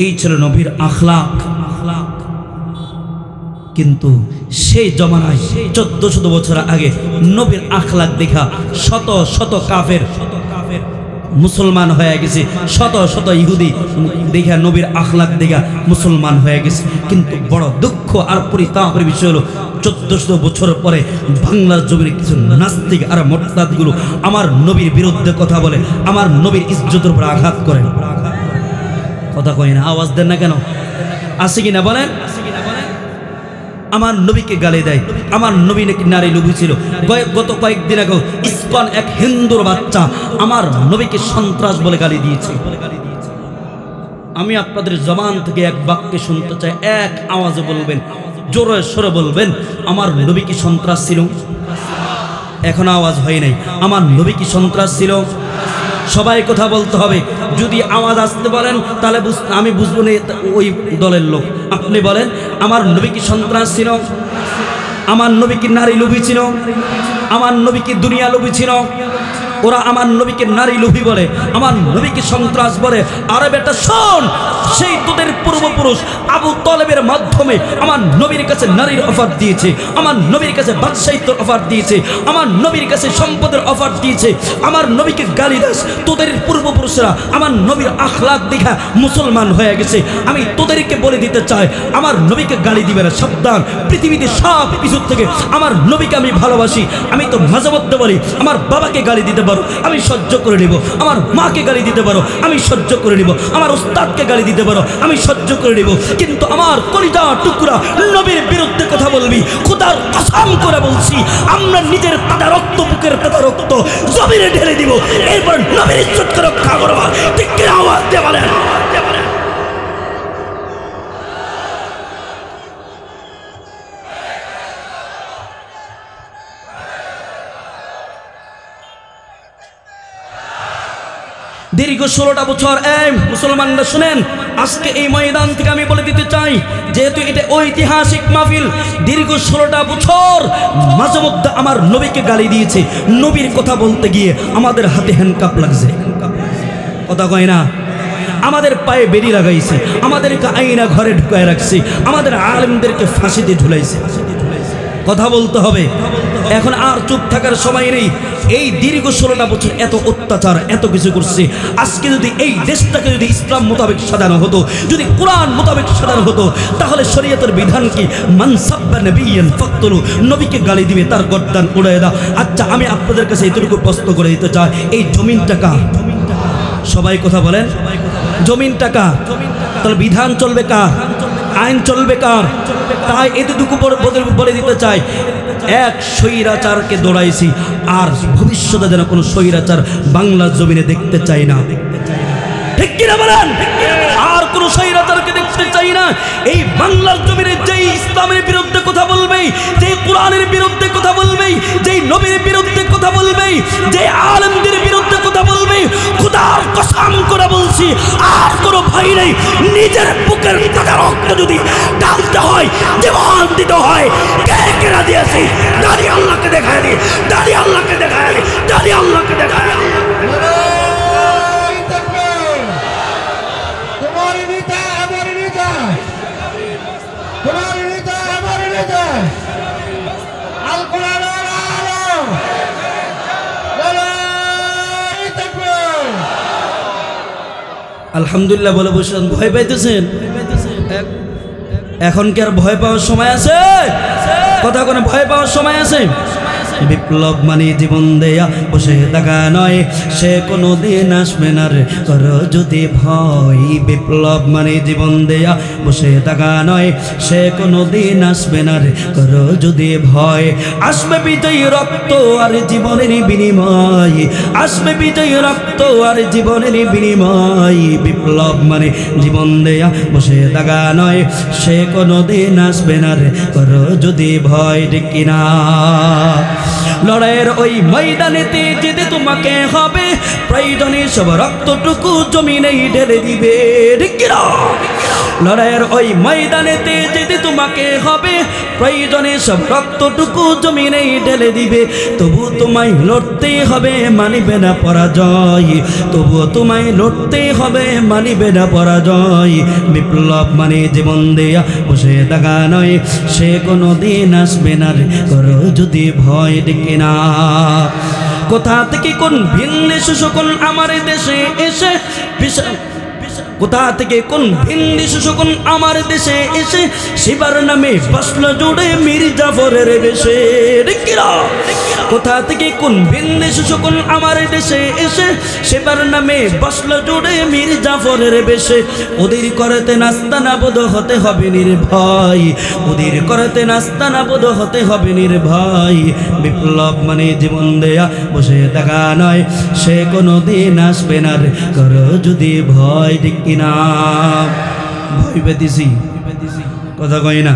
এই ছিল নবীর আখলাক। কিন্তু সেই জমানায় 1400 বছর আগে নবীর আখলাক দেখা শত শত কাফের মুসলমান হয়ে গেছে, শত শত ইহুদি দেখা নবীর আখলাক দেখা মুসলমান হয়ে গেছে। কিন্তু বড় দুঃখ আর পরিতাপের বিষয় হলো 1400 বছর পরে বাংলার জমির কিছু নাস্তিক আর মোরতাদগুলো আমার নবীর বিরুদ্ধে কথা বলে, আমার নবীর ইজ্জতের উপর আঘাত করে। কথা কয় না, আওয়াজ দেন না কেন? আছে কি না বলেন? আমার নবীকে গালি দেয়, আমার নবী নাকি নারী লোভী ছিল। গত কয়েকদিন আগে ইসকন এক হিন্দুর বাচ্চা আমার নবীকে সন্ত্রাস বলে গালি দিয়েছে। আমি আপনাদের জবান থেকে এক বাক্যে শুনতে চাই, এক আওয়াজে বলবেন, জোরে সরে বলবেন, আমার নবী কি সন্ত্রাস ছিল? এখন আওয়াজ হয় নাই। আমার নবী কি সন্ত্রাস ছিল? সবাই কথা বলতে হবে। যদি আওয়াজ আসতে বলেন তাহলে আমি বুঝবো না ওই দলের লোক। আপনি বলেন, আমার নবী কি সন্ত্রাস ছিল? আমার নবী কি নারী লোভী ছিল? আমার নবী কি দুনিয়া লোভী ছিল? ওরা আমার নবীকে নারী লোভী বলে, আমার নবীকে সন্ত্রাস বলে। আরে বেটা শোন, সেই তোদের পূর্বপুরুষ আবু তলেবের মাধ্যমে আমার নবীর কাছে নারীর অফার দিয়েছে, আমার নবীর কাছে বাদশাহিত্বের অফার দিয়েছে, আমার নবীর কাছে সম্পদের অফার দিয়েছে, আমার নবীকে গালি দাস। তোদের পূর্বপুরুষরা আমার নবীর আখলাক দেখা মুসলমান হয়ে গেছে। আমি তোদেরকে বলে দিতে চাই, আমার নবীকে গালি দিবে না, সাবধান। পৃথিবীতে সব কিছু থেকে আমার নবীকে আমি ভালোবাসি। আমি তো মাঝে মধ্যে বলি, আমার বাবাকে গালি দিতে পারো, আমি সহ্য করে নিব। আমার মাকে গালি দিতে পারো, আমি সহ্য করে নিব। আমার উস্তাদকে গালি দিতে পারো, আমি সহ্য করে নিব। কিন্তু আমার কলিজা টুকরা নবীর বিরুদ্ধে কথা বলবি, খোদার কসম করে বলছি, আমরা নিজের তাজা রক্ত, বুকের তাজা রক্ত জমিনে ঢেলে দিব, এরপর নবীর ইজ্জতকে রক্ষা করব। ঠিক কি আওয়াজ দিয়ে বলেন? দীর্ঘ 16টা বছর এই মুসলমানরা শুনেন, আজকে এই ময়দান থেকে আমি বলে দিতে চাই, যেহেতু এটা ঐতিহাসিক মাহফিল, দীর্ঘ 16টা বছর মাঝে মধ্যে আমার নবীকে গালি দিয়েছে। নবীর কথা বলতে গিয়ে আমাদের হাতে হ্যান্ডকাপ লাগছে, কথা কয় না, আমাদের পায়ে বেড়ি লাগাইছে, আমাদেরকে আইনা ঘরে ঢুকায় রাখছে, আমাদের আলেমদেরকে ফাঁসিতে ঝুলাইছে। কথা বলতে হবে, এখন আর চুপ থাকার সময় নেই। এই দীর্ঘ 16টা বছর এত অত্যাচার, এত কিছু করছে। আজকে যদি এই দেশটাকে যদি ইসলাম মোতাবেক সাজানো হতো, যদি কোরআন মোতাবেক সাজানো হতো, তাহলে শরীয়তের বিধান কি, মান সাব্বা নবিয়্যান ফাকতুলু, নবীকে গালি দিবে তার গর্দান উড়ায় দাও। আচ্ছা, আমি আপনাদের কাছে এতটুকু প্রশ্ন করে দিতে চাই, এই জমিনটা কার? সবাই কথা বলেন, জমিনটা কার? তাহলে বিধান চলবে কার? আইন চলবে কার? তাই এতটুকু বলে দিতে চাই, এক স্বৈরাচারকে দৌড়াইছি, আর ভবিষ্যতে যেন কোনো স্বৈরাচার বাংলার জমিনে দেখতে চাই না। ঠিক কিনা বলেন? আর কোনো স্বৈরাচারকে দেখতে চাই না। এই বাংলার জমিনে যেই ইসলামের বিরুদ্ধে কথা বলবে, যেই কোরআনের বিরুদ্ধে কথা বলবে, যেই নবীর বিরুদ্ধে কথা বলবে, যেই আলেমদের বিরুদ্ধে কথা বলবে, খোদার কসম করে বলছি, আর কোনো ভয় নেই। নিজের বুকের তাজা রক্ত যদি ঢালতে হয়, জীবন দিতে হয়, কে কেনা দিয়েছি? দাঁড়িয়ে আল্লাহকে দেখায় দি, দাঁড়িয়ে আল্লাহকে দেখায় দি, দাঁড়িয়ে আল্লাহকে দেখায় দি। আলহামদুলিল্লাহ বলে বসেন। ভয় পাইতেছেন? এখন কি আর ভয় পাওয়ার সময় আছে? কথা কোনো ভয় পাওয়ার সময় আছে? বিপ্লব মানে জীবন দেয়া বসে থাকা নয়, সে কোনো দিন আসবে না রে কর যদি ভয়। বিপ্লব মানে জীবন দেয়া বসে থাকা নয়, সে কোনো দিন আসবে না রে কর যদি ভয়। আসবে বিজয়ী রক্ত আর জীবনের বিনিময়, আসবে বিজয়ী রক্ত আর জীবনের বিনিময়। বিপ্লব মানে জীবন দেয়া বসে থাকা নয়, সে কোনো দিন আসবে না রে কর যদি ভয়। ঠিক কিনা? লড়াইয়ের ওই ময়দানেতে যেতে তোমাকে হবে, প্রয়োজনে সব রক্তটুকু জমিনেই ঢেলে দিবে। ঠিক কিনা? লড়াইয়ের ওই ময়দানেতে যেতে তোমাকে হবে, প্রয়োজনে সব রক্তটুকু জমিনেই ঢেলে দিবে। তবু তোমায় লড়তে হবে, মানিবে না পরাজয়। তবুও তোমায় লড়তে হবে, মানিবে না পরাজয়। বিপ্লব মানে জীবন দেয়া বসে থাকা নয়, সে কোনো দিন আসবে না রে করো যদি ভয়। ডেকে না কোথা থেকে কোন ভিন্নে শোষণ আমার দেশে এসে, কোথা থেকে কোন ভিন্দি শোষণ আমার দেশে এসে, শিবার নামে বসলো জুড়ে মীর জাফরের বেশে। কোথা থেকে কোন ভিন্দি শোষণ আমার দেশে এসে, শিবার নামে বসলো জুড়ে মীর জাফরের বেশে। ওদের করতে নাস্তানাবোধ হতে হবে নির্ভয়, ওদের করতে নাস্তানাবোধ হতে হবে নির্ভয়। বিপ্লব মানে জীবন দেয়া বসে থাকা নয়, সে কোনো দিন আসবে না রে করো যদি ভয়। ঠিক কিনা? ভয় পেতেছি, কথা কই না,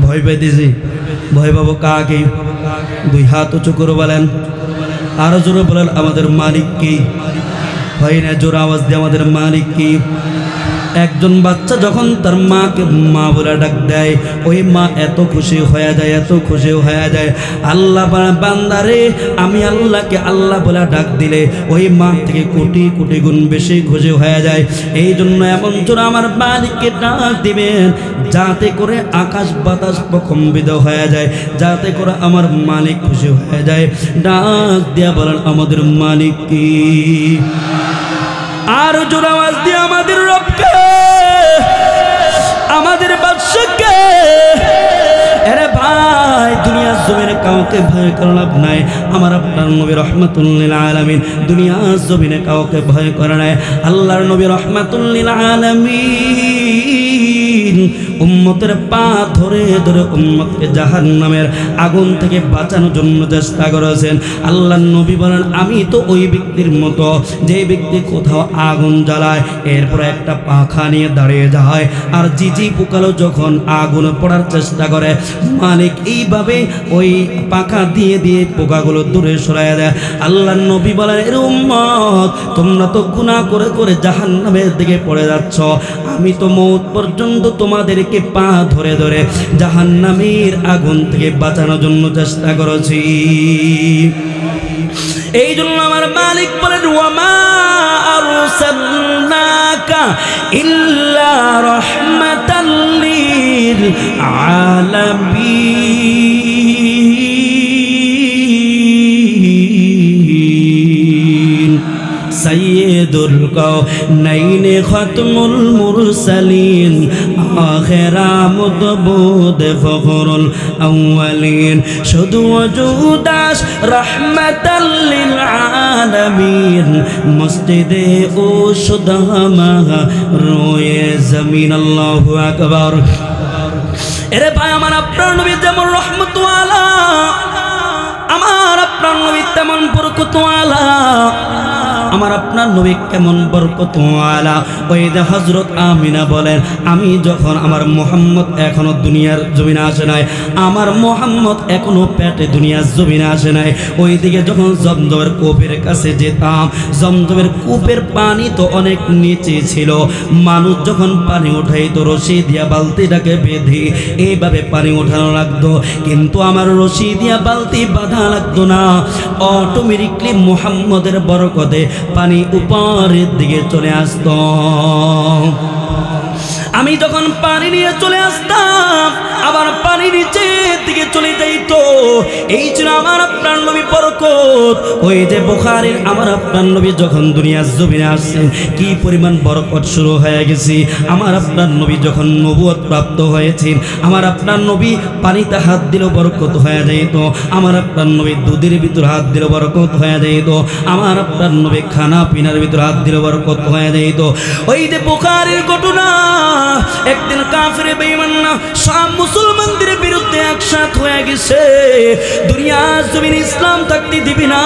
ভয় পেতেছি। ভয় পাবো কাকে? দুই হাত উঁচু করে বলেন, আরো জোরে বলেন, আমাদের মালিক কি? হয় না জোর আওয়াজ দিয়ে আমাদের মালিক কি? একজন বাচ্চা যখন তার মাকে মা বলে ডাক দেয়, ওই মা এত খুশি হয়ে যায়, এত খুশি হয়ে যায়। আল্লাহ বান্দারে, আমি আল্লাহকে আল্লাহ বলে ডাক দিলে ওই মা থেকে কোটি কোটি গুণ বেশি খুশি হয়ে যায়। এই জন্য এমন জোরে আমার মালিককে ডাক দিবেন যাতে করে আকাশ বাতাস প্রকম্পিত হয়ে যায়, যাতে করে আমার মালিক খুশি হয়ে যায়। ডাক দিয়া বলেন আমাদের মালিক কি? আর জোরে আওয়াজ দিয়ে আমাদের রবকে, আমাদের বাদশাকে। আরে ভাই, দুনিয়ার জমিনে কাউকে ভয় করে লাভ নাই। আমার আপনার নবী রাহমাতুল লিল আলামিন দুনিয়ার জমিনে কাউকে ভয় করে নাই। আল্লাহর নবী রাহমাতুল লিল আলামিন উম্মতের পা ধরে ধরে উম্মতকে জাহান্নামের আগুন থেকে বাঁচানোর জন্য চেষ্টা করেছেন। আল্লাহর নবী বলেন, আমি তো ওই ব্যক্তির মতো যে ব্যক্তি কোথাও আগুন জ্বালায় এরপরে একটা পাখা নিয়ে দাঁড়িয়ে যায়, আর জিজি পোকালো যখন আগুন পড়ার চেষ্টা করে মালিক এইভাবে ওই পাখা দিয়ে দিয়ে পোকাগুলো দূরে সরাইয়া দেয়। আল্লাহর নবী বলেন, এর উম্মত, তোমরা তো গুনাহ করে করে জাহান্নামের দিকে পড়ে যাচ্ছ, আমি তো মওত পর্যন্ত তোমাদেরকে পা ধরে ধরে জাহান্নামের আগুন থেকে বাঁচানোর জন্য চেষ্টা করেছি। এই জন্য আমার মালিক বলেন, ওয়ামা আরসালনাকা ইল্লা রাহমাতাল লিল আলামিন। সাইয়্যিদুল কাওনাইন খাতমুল মুরসালিন আখিরা মুদবুদ ফখরুল আউয়ালিন। শুধু ওজুদাস রাহমাতাল লিল আলামিন। মসজিদে ও সুদহামা রোয়ে জমিন। আল্লাহু আকবার। এরে ভাই, আমার আপনার নবী যেমন রহমতওয়ালা, আমার আপনার নবী তেমন বরকতওয়ালা। আমার আপনার নবী কেমন বরকতওয়ালা। ওই যে হযরত আমিনা বলেন, আমি যখন আমার মুহাম্মদ এখনো দুনিয়ার জমিনে আসে নাই, আমার মুহাম্মদ এখনো পেটে দুনিয়ার জমিনে আসে নাই, ওইদিকে যখন জমজমের কূপের কাছে যেতাম, জমজমের কূপের পানি তো অনেক নিচে ছিল, মানুষ যখন পানি উঠাইতো রশি দিয়া বালতিটাকে বেঁধে এইভাবে পানি উঠানো লাগতো, কিন্তু আমার রশি দিয়া বালতি বাঁধা লাগতো না, অটোমেটিকলি মুহাম্মদের বরকতে পানি উপরের দিকে চলে আসতো। আমি যখন পানি নিয়ে চলে আসতাম, আবার পানি নিচের দিকে চলে যাইতো। এই ছিল আমার আপনার নবী বরকত। ওই যে বুখারীর আমার আপনার নবী যখন দুনিয়ার জমিনে আসছেন, কি পরিমাণ বরকত শুরু হয়ে গেছে। আমার আপনার নবী যখন নবুয়ত প্রাপ্ত হয়েছেন, আমার আপনার নবী পানিতে হাত দিলেও বরকত হয়ে যাইত, আমার আপনার নবী দুধের ভিতর হাত দিলেও বরকত হয়ে যাইত, আমার আপনার নবী খানা পিনার ভিতর হাত দিলেও বরকত হয়ে যাইত। ওই যে বুখারীর ঘটনা, একদিন কাফের বেঈমানরা সব মুসলমানদের বিরুদ্ধে একসাথ হয়ে গেছে। দুনিয়ার জমিনে ইসলাম থাকতে দিবি না,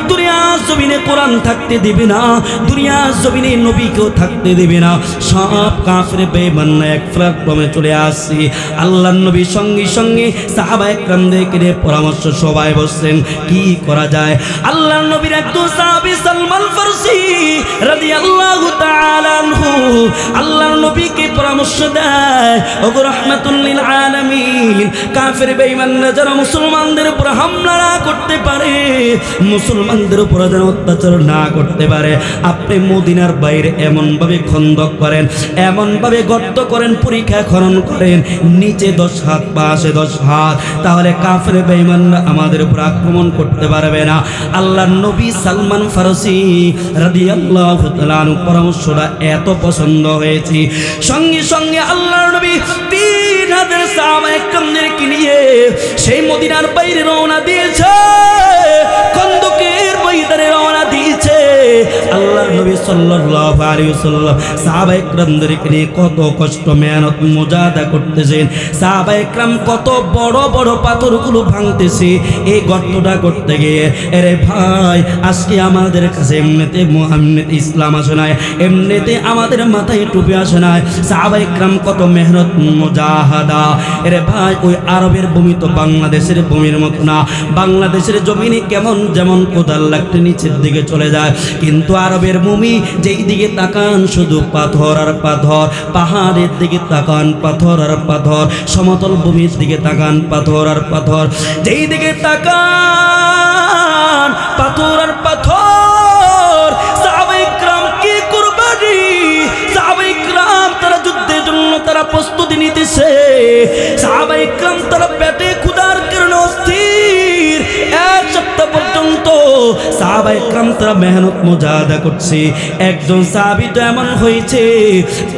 দুনিয়ার জমিনে কোরআন থাকতে দিবি না, দুনিয়ার জমিনে নবীকেও থাকতে দিবি না। সব কাফের বেঈমানরা এক প্ল্যাটফর্মে চলে আসছে। আল্লাহর নবী সঙ্গে সঙ্গে সাহাবায়ে কেরামদেরকে নিয়ে পরামর্শ সবাই বসছেন কি করা যায়। আল্লাহর নবীর একজন সাহাবী সালমান ফারসি রাদিয়াল্লাহু তাআলা আনহু আল্লাহর নবীকে পরামর্শ দেয়, ওগো রাহমাতুল লিল আলামিন, কাফের বেঈমানরা যারা মুসলমানদের উপর হামলা না করতে পারে, মুসলমানদের উপর যেন অত্যাচার না করতে পারে, আপনি মদিনার বাইরে এমন ভাবে খন্দক করেন, এমন ভাবে গর্ত করেন, পরীক্ষা খনন করেন, নিচে 10 হাত পাশে 10 হাত, তাহলে কাফের বেঈমানরা আমাদের উপর আক্রমণ করতে পারবে না। আল্লাহর নবী সালমান ফারসি রাদিয়াল্লাহু তাআলা আনহু পরামর্শটা এত পছন্দ হয়েছে, সঙ্গে সঙ্গে আল্লাহর নবী 3000 সাহাবায়ে কেরামদেরকে নিয়ে সেই মদিনার বাইরে রওনা দিয়েছে, খন্দকের ময়দানে রওনা দিয়েছে। আল্লাহর নবী সাল্লাল্লাহু আলাইহি ওয়াসাল্লাম সাহাবায়ে কেরামদেরকে নিয়ে কত কষ্ট মেহনত মুজাহাদা করতেছেন, সাহাবায়ে কেরাম কত বড় বড় পাথরগুলো ভাঙতেছে এই গর্তটা করতে গিয়ে। আরে ভাই, আজকে আমাদের কাছে এমনিতে ইসলাম আসে নাই, এমনিতে আমাদের মাথায় টুপি আসে নাই, সাহাবায়ে কেরাম কত মেহনত মুজাহাদা। আরে ভাই, ওই আরবের ভূমি তো বাংলাদেশের ভূমির মতো না। বাংলাদেশের জমিনে কেমন যেমন কোদাল লাগতে নিচের দিকে চলে যায়, কিন্তু আরবের নবী যেই দিকে তাকান শুধু পাথর আর পাথর, পাহাড়ের দিকে তাকান পাথর আর পাথর, সমতল ভূমির দিকে তাকান পাথর আর পাথর, যেই দিকে তাকান পাথর আর পাথর। সাহাবায়ে কিরাম কি কুরবানি, সাহাবায়ে কিরাম তারা যুদ্ধের জন্য তারা প্রস্তুতি নিতেছে, সাহাবায়ে কিরাম তারা পেটে ক্ষুধার কারণে অস্থির। এক সপ্তাহ পর্যন্ত সাহাবায়ে কিরাম তারা মেহনত মুজাহাদা করছে। একজন সাহাবী তো এমন হয়েছে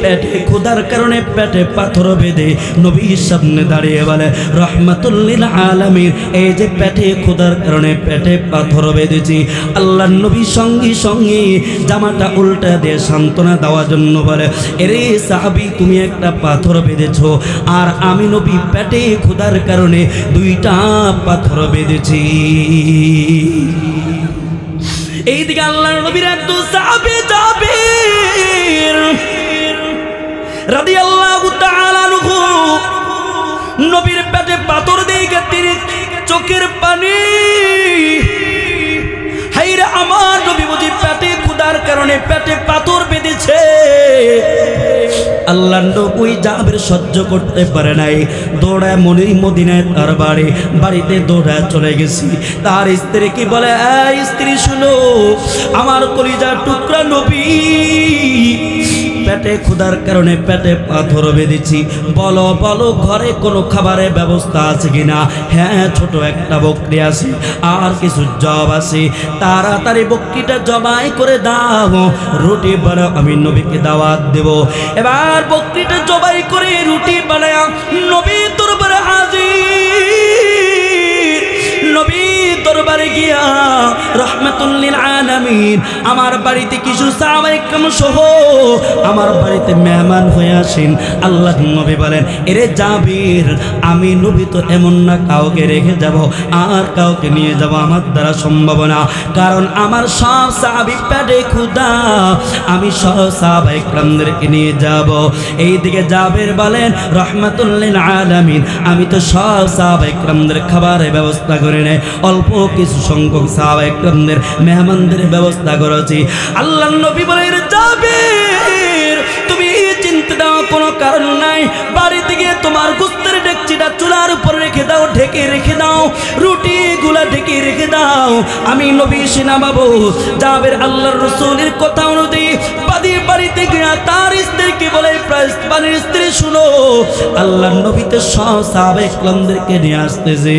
পেটে ক্ষুধার কারণে পেটে পাথর বেঁধে নবীর সামনে দাঁড়িয়ে বলে রহমাতুল লিল আলামিন, এই যে পেটে ক্ষুধার কারণে পেটে পাথর বেঁধেছি। আল্লাহর নবী সঙ্গে সঙ্গে জামাটা উল্টা দিয়ে সান্ত্বনা দেওয়ার জন্য বলে, এরে সাহাবী তুমি একটা পাথর বেঁধেছো আর আমি নবী পেটে ক্ষুধার কারণে দুইটা পাথর বেঁধেছি। এইদিকে আল্লাহর নবীর একজন সাহাবী জাবির রাদিয়াল্লাহু তাআলা আনহু নবীর পেটে পাথর দিয়ে তিনি চোখের পানি, হায়রে আমার নবী বুঝি পেটে ক্ষুধার কারণে পেটে পাথর বেঁধেছে। আল্লাহ নবী জাবির সহ্য করতে পারে নাই, দৌড়ায় মদিনায় তার বাড়িতে দৌড়ায় চলে গেছি। তার স্ত্রীকে বলে, এই স্ত্রী শুনো, আমার কলিজার টুকরা নবী পেটে ক্ষুধার কারণে পেটে পাথর বেঁধেছি, বলো বলো ঘরে কোনো খাবারের ব্যবস্থা আছে কিনা? হ্যাঁ ছোট একটা বকরি আছে আর কিছু জব আছে, তাড়াতাড়ি বকরিটা জবাই করে দাও, রুটি বানাও, আমি নবীকে দাওয়াত দেব। এবার বকরিটা জবাই করে রুটি বানায় নবী দরবারে হাজির। নবী দরবারে গিয়া রহমাতুল লিল আলামিন আমার বাড়িতে কিছু সাহাবায়ে কিরাম সহ আমার বাড়িতে মেহমান হয়ে আসেন। আল্লাহর নবী বলেন, এরে জাবির আমি নবী তো এমন না কাউকে রেখে যাব আর কাউকে নিয়ে যাব আমার দ্বারা সম্ভব না, কারণ আমার সব সাহাবী পেটে ক্ষুধা, আমি সব সাহাবায়ে কিরামদেরকে নিয়ে যাব। এইদিকে জাবির বলেন, রহমাতুল লিল আলামিন আমি তো সব সাহাবায়ে কিরামদের খাবারের ব্যবস্থা করে নেই, অল্প কিছু সংখ্যক সাহাবায়ে কিরামদের মেহমানদের ব্যবস্থা করেছি। আল্লাহর নবী বলেন, জাবির তুমি চিন্তা দেওয়ার কোনো কারণ নাই, বাড়িতে গিয়ে তোমার গোস্তের ডেকচিটা চুলার উপর রেখে দাও, ঢেকে রেখে দাও, রুটিগুলা ঢেকে রেখে দাও, আমি নবী সেনা বাবু। জাবির আল্লাহর রাসূলের কথা অনুযায়ী বাড়িতে গিয়ে তার স্ত্রীকে বলে, বাড়ির স্ত্রী শুনো, আল্লাহর নবীতে সব সাহাবায়ে কিরামদেরকে নিয়ে আসতেছে।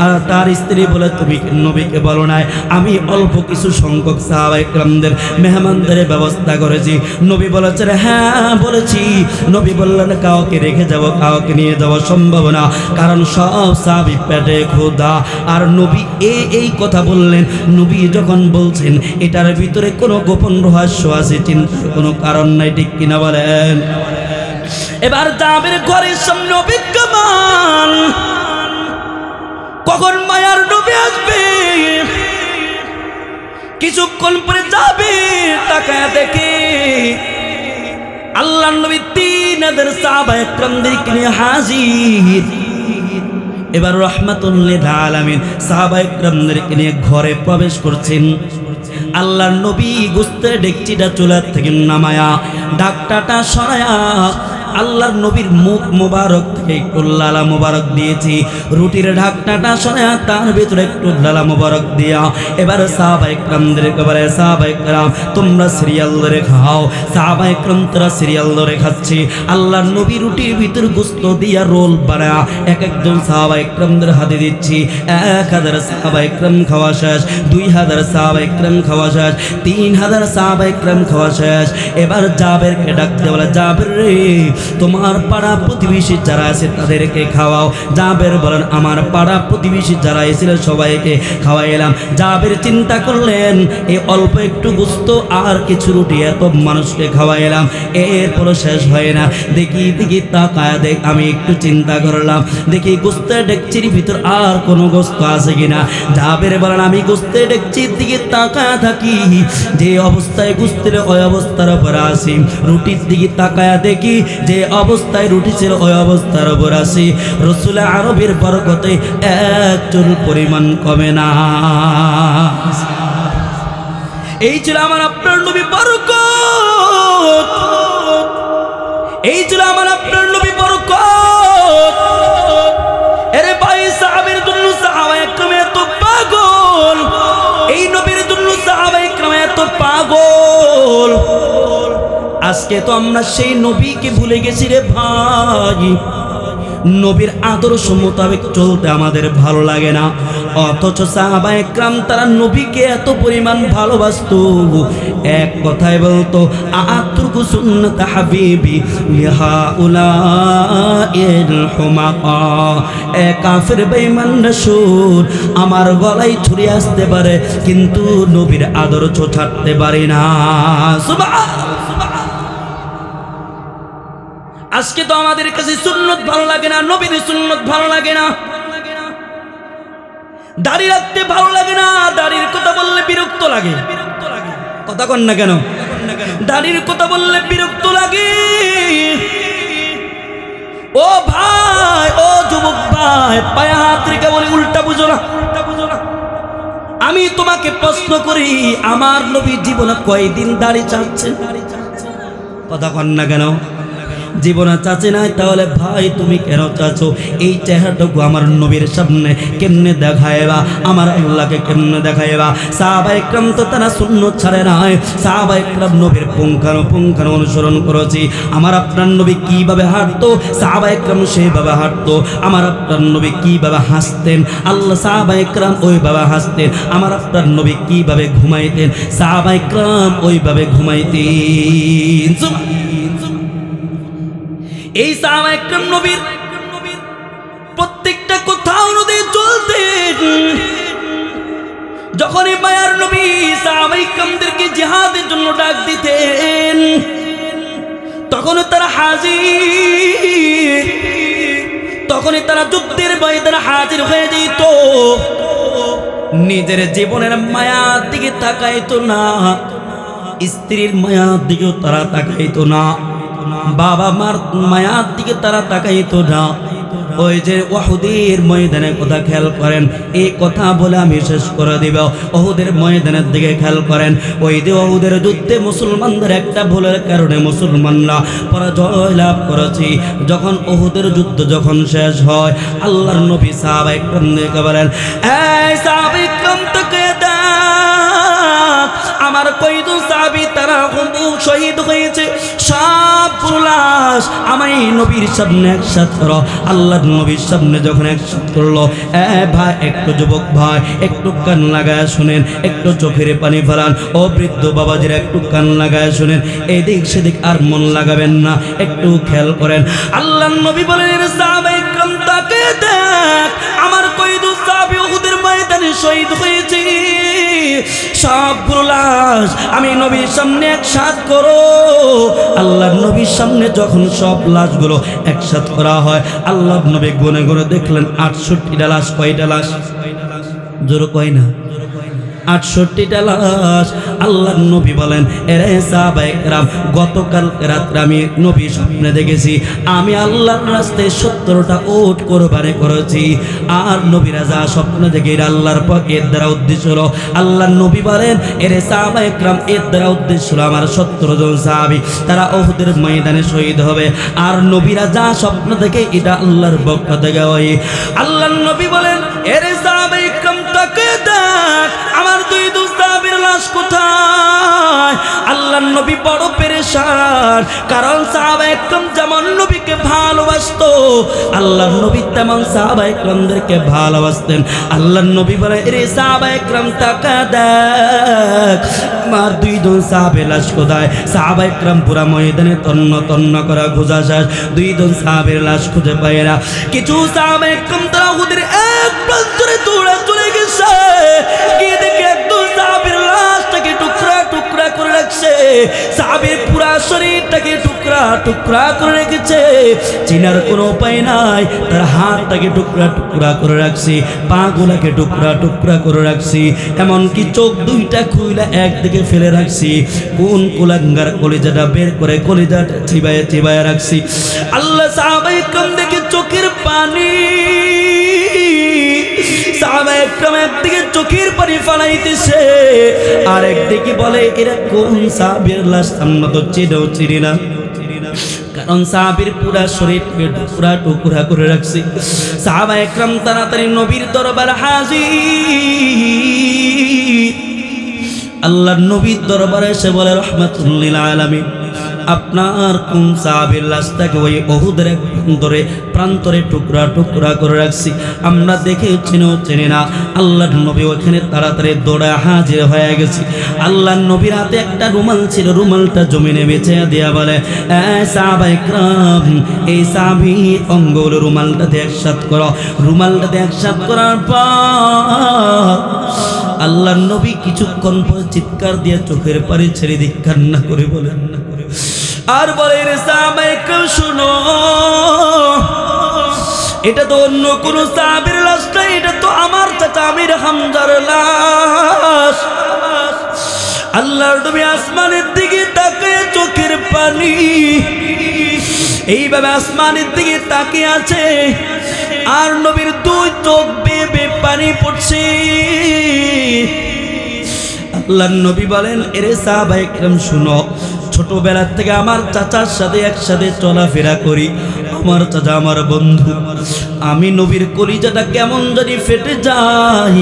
আর তার স্ত্রী বলে, তুমি নবীকে বলো নাই আমি অল্প কিছু সংখ্যক সাহাবায়ে কিরামদের মেহমানদের ব্যবস্থা করেছি? নবী বলেছেন, হ্যাঁ বলেছি। নবী বললেন, কাউকে রেখে যাব কাউকে নিয়ে যাওয়া সম্ভব না, কারণ সব সাহাবী পেটে ক্ষুধা। আর নবী এই কথা বললেন, নবী যখন বলছেন এটার ভিতরে কোনো গোপন রহস্য আছে, চিন্তার কোনো কারণ নাই, ঠিক কিনা বলেন? এবার জাবির ঘরের সামনে বিদ্যমান, কখন মায়ার নবী আসবে? কিছুক্ষণ পরে যাবে, তাকায় দেখে আল্লাহর নবী 3000 সাহাবায়ে কিরামদেরকে নিয়ে হাজির। এবার রহমাতুল লিল আলামিন সাহাবায়ে কিরামদেরকে নিয়ে ঘরে প্রবেশ করছেন। আল্লাহর নবী গোস্তের ডেকচিটা চুলা থেকে নামায়া ডাকটাটা সরায়া আল্লাহর নবীর মুখ মোবারক থেকে একটু লালা মোবারক দিয়েছি, রুটির ঢাকনাটা সরায়া তার ভিতরে একটু লালা মোবারক দিয়া এবার সাহাবায়ে কিরামদেরকে বলে, সাহাবায়ে কিরাম তোমরা সিরিয়াল ধরে খাও। সাহাবায়ে কিরাম তারা সিরিয়াল ধরে খাচ্ছে। আল্লাহর নবী রুটির ভিতর গোস্ত দিয়া রোল বানায়া এক একজন সাহাবায়ে কিরামদের হাতে দিচ্ছি। 1000 সাহাবায়ে কিরাম খাওয়া শেষ, 2000 সাহাবায়ে কিরাম খাওয়া শেষ, 3000 সাহাবায়ে কিরাম খাওয়া শেষ। এবার জাবেরকে ডাকতে বলে, জাবের রে তোমার পাড়া প্রতিবেশী যারা আছে তাদেরকে খাওয়াও। জাবের বলেন, আমার পাড়া প্রতিবেশী যারা এসেছিল সবাইকে খাওয়াইলাম। জাবের চিন্তা করলেন, এই অল্প একটু গোস্ত আর কিছু রুটি এত মানুষকে খাওয়াইলাম, এরপরও শেষ হয় না। দেখি তাকায় দেখ, আমি একটু চিন্তা করলাম, দেখি গোস্তের ডেকচির ভিতর আর কোনো গোস্ত আছে কিনা। জাবের বলেন, আমি গোস্তের ডেকচির দিকে তাকায় থাকি, যে অবস্থায় গোস্তের ওই অবস্থার উপর আসি, রুটির দিকে তাকায় দেখি যে অবস্থায় রুটি ছিল ওই অবস্থার উপর আসি। রাসূল আরবের বরকতে এক চুল পরিমাণ কমে না। এই ছিল আমার আপনার নবী বরকত, এই ছিল আমার আপনার নবী বরকত। এরে ভাই সাহাবের জন্য সাহাবায়ে কেরাম এত পাগল, এই নবীর জন্য সাহাবায়ে কেরাম এত পাগল। আজকে তো আমরা সেই নবীকে ভুলে গেছি রে ভাই। নবীর আদর্শ মোতাবেক চলতে আমাদের ভালো লাগে না, অথচ সাহাবায়ে কেরাম তারা নবীকে এত পরিমাণ ভালোবাসতো, এক কথায় বলতো আতরুকু সুন্নাত হাবিবি লিহাউলাইল হুমাকা। এ কাফের বেঈমান রাসূল, আমার গলায় ছুরি আসতে পারে কিন্তু নবীর আদর্শ ছাড়তে পারি না। সুবহানাল্লাহ। আজকে তো আমাদের কাছে সুন্নত ভালো লাগে না, নবীর সুন্নত ভালো লাগে না, দাড়ি রাখতে ভালো লাগে না, দাড়ির কথা বললে বিরক্ত লাগে। কথা কন না কেন? দাড়ির কথা বললে বিরক্ত লাগে। ও ভাই, ও যুবক ভাই, পায়ে হাত রেখে বলি উল্টা বুঝো না। আমি তোমাকে প্রশ্ন করি, আমার নবী জীবনে কয়দিন দাড়ি চাচ্ছে? কথা কন না কেন? জীবনে চাচে নাই, তাহলে ভাই তুমি কেন চাচো? এই চেহারাটুকু আমার নবীর সামনে কেমনে দেখাইবা, আমার আল্লাহকে কেমনে দেখাইবা? সাহাবায়ে কেরাম তো তারা সুন্নত ছাড়ে নাই, সাহাবায়ে কেরাম নবীর পুঙ্খানুপুঙ্খানু অনুসরণ করেছি। আমার আপনার নবী কিভাবে হাঁটতো, সাহাবায়ে কেরাম সেইভাবে হাঁটতো। আমার আপনার নবী কিভাবে হাসতেন, আল্লাহ সাহাবায়ে কেরাম ওইভাবে হাসতেন। আমার আপনার নবী কিভাবে ঘুমাইতেন, সাহাবায়ে কেরাম ওইভাবে ঘুমাইতেন। এই সাহাবায়ে কেরাম নবীর প্রত্যেকটা কথা অনুযায়ী চলতেন। যখনই মায়ার নবী সাহাবায়ে কেরামদেরকে জিহাদের জন্য ডাক দিতেন, তখন তারা হাজির, তখনই তারা যুদ্ধের ময়দানে হাজির হয়ে যেত। নিজের জীবনের মায়ার দিকে তাকাইতো না, স্ত্রীর মায়ার দিকেও তারা তাকাইতো না, বাবা মার মায়ার দিকে তারা তাকাইতো না। ওই যে উহুদের ময়দানের কথা খেয়াল করেন, এই কথা বলে আমি শেষ করে দিব। উহুদের ময়দানের দিকে খেয়াল করেন, ওই যে উহুদের যুদ্ধে মুসলমানদের একটা ভুলের কারণে মুসলমানরা পরাজয় লাভ করেছে। যখন উহুদের যুদ্ধ যখন শেষ হয়, আল্লাহর নবী সাহাবায়ে কেরামকে বলেন, এই সাহাবায়ে কেরাম তাকে দেখ, আমার কয়জন সাহাবী তারা শহীদ হয়েছে, সব লাশ আমি নবীর সামনে একসাথ করো। আল্লাহর নবীর সামনে যখন একসাথ করলো, ভাই একটু যুবক ভাই একটু কান লাগায় শুনেন, একটু চোখের পানি ফেলান। ও বৃদ্ধ বাবাজিরা একটু কান লাগায় শুনেন, এদিক সেদিক আর মন লাগাবেন না, একটু খেয়াল করেন। আল্লাহর নবী বলেন, সাহাবায়ে কেরাম তাকে দেখ, আমার কয়জন সাহাবী উহুদের ময়দানে শহীদ হয়েছে, সবগুলো লাশ আমি নবীর সামনে একসাথ করো। আল্লাহর নবীর সামনে যখন সব লাশগুলো একসাথ করা হয়, আল্লাহর নবী গুনে গুনে দেখলেন 68টা লাশ। কয়টা লাশ? জোরে কয় না? 68টা লাশ। আল্লাহর নবী বলেন, এরে সাহাবায়ে কেরাম, গতকাল রাতে আমি নবী স্বপ্নে দেখেছি আমি আল্লাহর রাস্তায় 70টা উট কোরবানি করেছি। আর নবীরা যা স্বপ্ন দেখে আল্লাহর পর এর দ্বারা উদ্দেশ্য হলো, আল্লাহর নবী বলেন, এরে সাহাবায়ে কেরাম, এর দ্বারা উদ্দেশ্য হলো আমার 70 জন সাহাবী তারা উহুদের ময়দানে শহীদ হবে। আর নবীরা যা স্বপ্ন দেখে এটা আল্লাহর পক্ষ থেকে হয়। আল্লাহর নবী বলেন, এরে সাহাবায়ে কেরাম তাকে দেখ, আমার 2 সাহাবীর লাশ কোথায়? আল্লাহর নবী বড় পেরেশান, কারণ সাহাবায়ে কেরাম যেমন নবীকে ভালোবাসতো, আল্লাহর নবী তেমন সাহাবায়ে কেরামদেরকে ভালোবাসতেন। আল্লাহর নবী বলে, এরে সাহাবায়ে কেরাম তাকা দেখ, আমার 2 সাহাবীর লাশ কোথায়? সাহাবায়ে কেরাম পুরা ময়দানে তন্ন তন্ন করা খোঁজা শেষ, 2 সাহাবীর লাশ খুঁজে পায় না। কিছু সাহাবায়ে কেরাম তারা ওদের এক প্রান্তরে দৌড়ে চলে গেছে, গিয়ে দেখে একদম সাহাবীর লাশটাকে টুকরা টুকরা করে রাখছে, সাহাবীর পুরা শরীরটাকে টুকরা টুকরা করে রেখেছে। চিনার কোনো উপায় নাই, তার হাতটাকে টুকরা টুকরা করে রাখছি, পাগুলাকে টুকরা টুকরা করে রাখছি, এমনকি চোখ 2টা খুইলা একদিকে ফেলে রাখছি। কোন কুলাঙ্গার কলিজাটা বের করে কলিজাটা চিবায়ে চিবায়ে রাখছি। আল্লাহ সাহাবায়ে কেরাম দেখে চোখের পানি, সাহাবায়ে একরাম একদিকে চোখের পানি ফালাইতেছে আর একদিকে বলে এরা কোন সাহাবীর লাশ? আমরা তো চিনি না, কারণ সাহাবীর পুরা শরীরকে টুকরা টুকরা করে রাখছে। সাহাবায়ে একরাম তাড়াতাড়ি নবীর দরবারে হাজির। আল্লাহর নবীর দরবারে এসে বলে রাহমাতুল লিল আলামিন, আপনার কোন সাহাবীর লাশটাকে ওই উহুদের এক প্রান্তরে টুকরা টুকরা করে রাখছি, আমরা দেখে চিনি না। আল্লাহর নবী ওখানে তাড়াতাড়ি দৌড়ে হাজির হয়ে গেছে। আল্লাহর নবীর হাতে একটা রুমাল ছিল, রুমালটা জমিনে বিছিয়ে দিয়া বলে, সাহাবায়ে একরাম, এই সাহাবী অঙ্গগুলো রুমালটাতে একসাথ করো। রুমালটাতে একসাথ করার পর আল্লাহর নবী কিছুক্ষণ পর চিৎকার দিয়ে চোখের পানি ছেড়ে দিয়ে কান্না করে বলেন আর বলে, রে সাহাবায়ে একরাম শুনো, এটা তো অন্য কোন সাহাবীর লাশ না, এটা তো আমার চাচা আমির হামজার লাশ। আল্লাহর নবী আসমানের দিকে তাকিয়ে চোখের পানি এইভাবে আসমানের দিকে তাকিয়ে আছে আর নবীর দুই চোখ বেয়ে বেয়ে পানি পড়ছে। আল্লাহর নবী বলেন, এরে সাহাবায়ে একরাম শুনো, ছোটবেলা থেকে আমার চাচার সাথে একসাথে চলাফেরা করি, আমার চাচা আমার বন্ধু। আমি নবীর কলিজাটা কেমন জানি ফেটে যায়।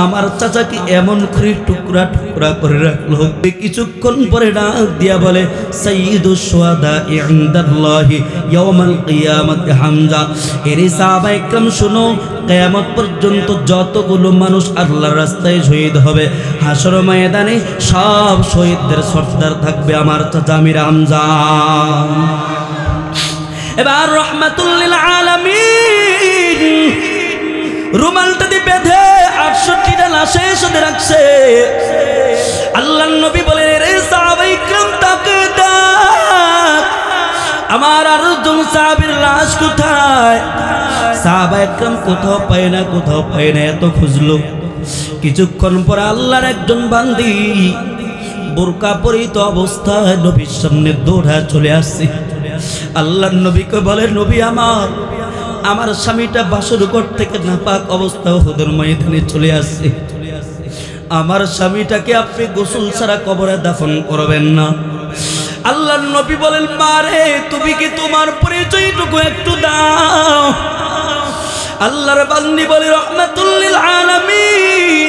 আমার চাচাকে এমন করে টুকরা টুকরা করে রাখলো। কিছুক্ষণ পরে ডাক দিয়া বলে, সাইয়্যিদুশ শুহাদা ইনদাল্লাহি ইয়াউমাল কিয়ামাতি হামজা। এরে সাহাবায়ে একরাম শুনো, কিয়ামত পর্যন্ত যতগুলো মানুষ আল্লাহর রাস্তায় শহীদ হবে, হাসর ময়দানে সব শহীদদের সর্দার থাকবে আমার চাচা আমির হামজা। এবার রাহমাতুল লিল আলামিন রুমালটা দিয়ে বেঁধে 68টা লাশের সাথে রাখছে। আল্লাহর নবী বলে, রে সাহাবায়ে একরাম তাকে দেখ, আমার আরেকজন সাহাবীর লাশ কোথায়? সাহাবায়ে একরাম কোথাও পায় না, কোথাও পায় না, এত খুঁজলো। কিছুক্ষণ পরে আল্লাহর একজন বান্দি বোরকা পরিহিত অবস্থায় নবীর সামনে দৌড়া চলে আসছে। আল্লাহর নবীকে বলে, নবী আমার স্বামীটা বাসর ঘর থেকে নাপাক অবস্থা উহুদের ময়দানে চলে আসছে। আমার স্বামীটাকে আপনি গোসল ছাড়া কবরে দাফন করবেন না। আল্লাহর নবী বলেন, মারে তুমি কি তোমার পরিচয়টুকু একটু দাও। আল্লাহর বান্দি বলে, রাহমাতুল লিল আলামিন,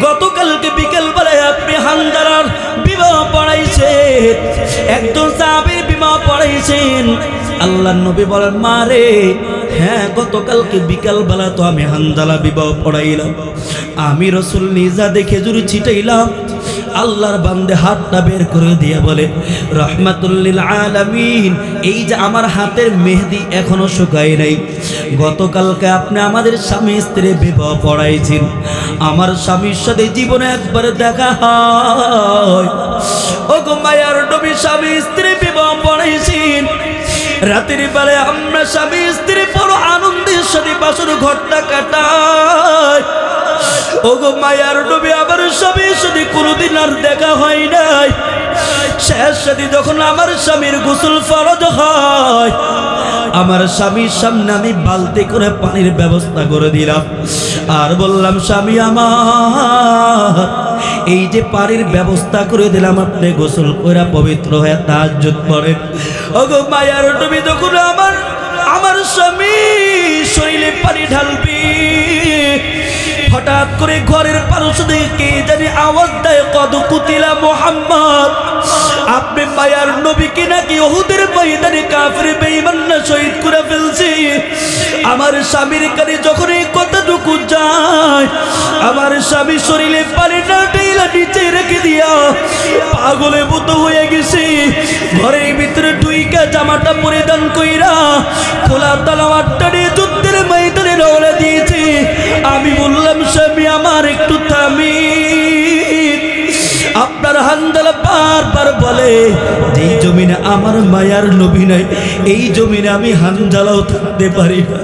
গতকালকে বিকেল বেলায় আপনি হামজার বিবাহ পড়াইছেন, একজন সাহাবীর বিবাহ পড়াইছেন। আল্লাহর নবী বলেন, মারে হ্যাঁ, গতকালকে বিকাল বেলা তো আমি হামজালা বিবাহ পড়াইলাম। আমি রাসূল নিজা দেখে জুরি ছিটাইলাম। আল্লাহর বান্দে হাতটা বের করে দিয়ে বলে, রাহমাতুল লিল আলামিন, এই যে আমার হাতের মেহেদি এখনো শুকায় নাই। গতকালকে আপনি আমাদের স্বামী স্ত্রী বিবাহ পড়াইছেন। আমার স্বামীর সাথে জীবনে একবার দেখা হয়। ও গো মায়ার নবী, স্বামী স্ত্রী বিবাহ পড়াইছেন। রাতের বেলায় আমরা স্বামী স্ত্রী বড় আনন্দের সাথে বাসর ঘরটা কাটাই। ও গো মায়ার নবী, আমার স্বামীর সাথে কোনোদিন আর দেখা হয় নাই। শেষ সাথে যখন আমার স্বামীর গোসল ফরজ হয়, আমার স্বামীর সামনে আমি বালতি করে পানির ব্যবস্থা করে দিলাম আর বললাম, স্বামী আমার, এই যে পানির ব্যবস্থা করে দিলাম, আপনি গোসল করে পবিত্র হয়ে তাহাজ্জুদ পড়েন। ওগো মায়ার নবী, যখন আমার স্বামী শরীরে পানি ঢালবি, হঠাৎ করে ঘরের পারস্য থেকে জানি আওয়াজ দেয়, কদ কুতিলা মুহাম্মদ। আপনি মায়ার নবীকে নাকি উহুদের ময়দানে কাফির বেঈমানরা শহীদ করে ফেলছে। আমার স্বামীর কানে যখন এই কথাটুকু যায়, আমার স্বামী শরীরে পানি না ঢেলা নিচে রেখে দিয়া পাগলের মতো হয়ে গেছে। ঘরের ভিতরে ঢুইকা জামাটা পরিধান কইরা খোলা তলোয়ারটা নিয়ে যুদ্ধের ময়দানে রওনা দিয়েছে। আমি বললাম, স্বামী আমার একটু থামি। আপনার হানজালা বারবার বলে, যেই জমিনে আমার মায়ার নবী নাই, এই জমিনে আমি হানজালাও থাকতে পারি না।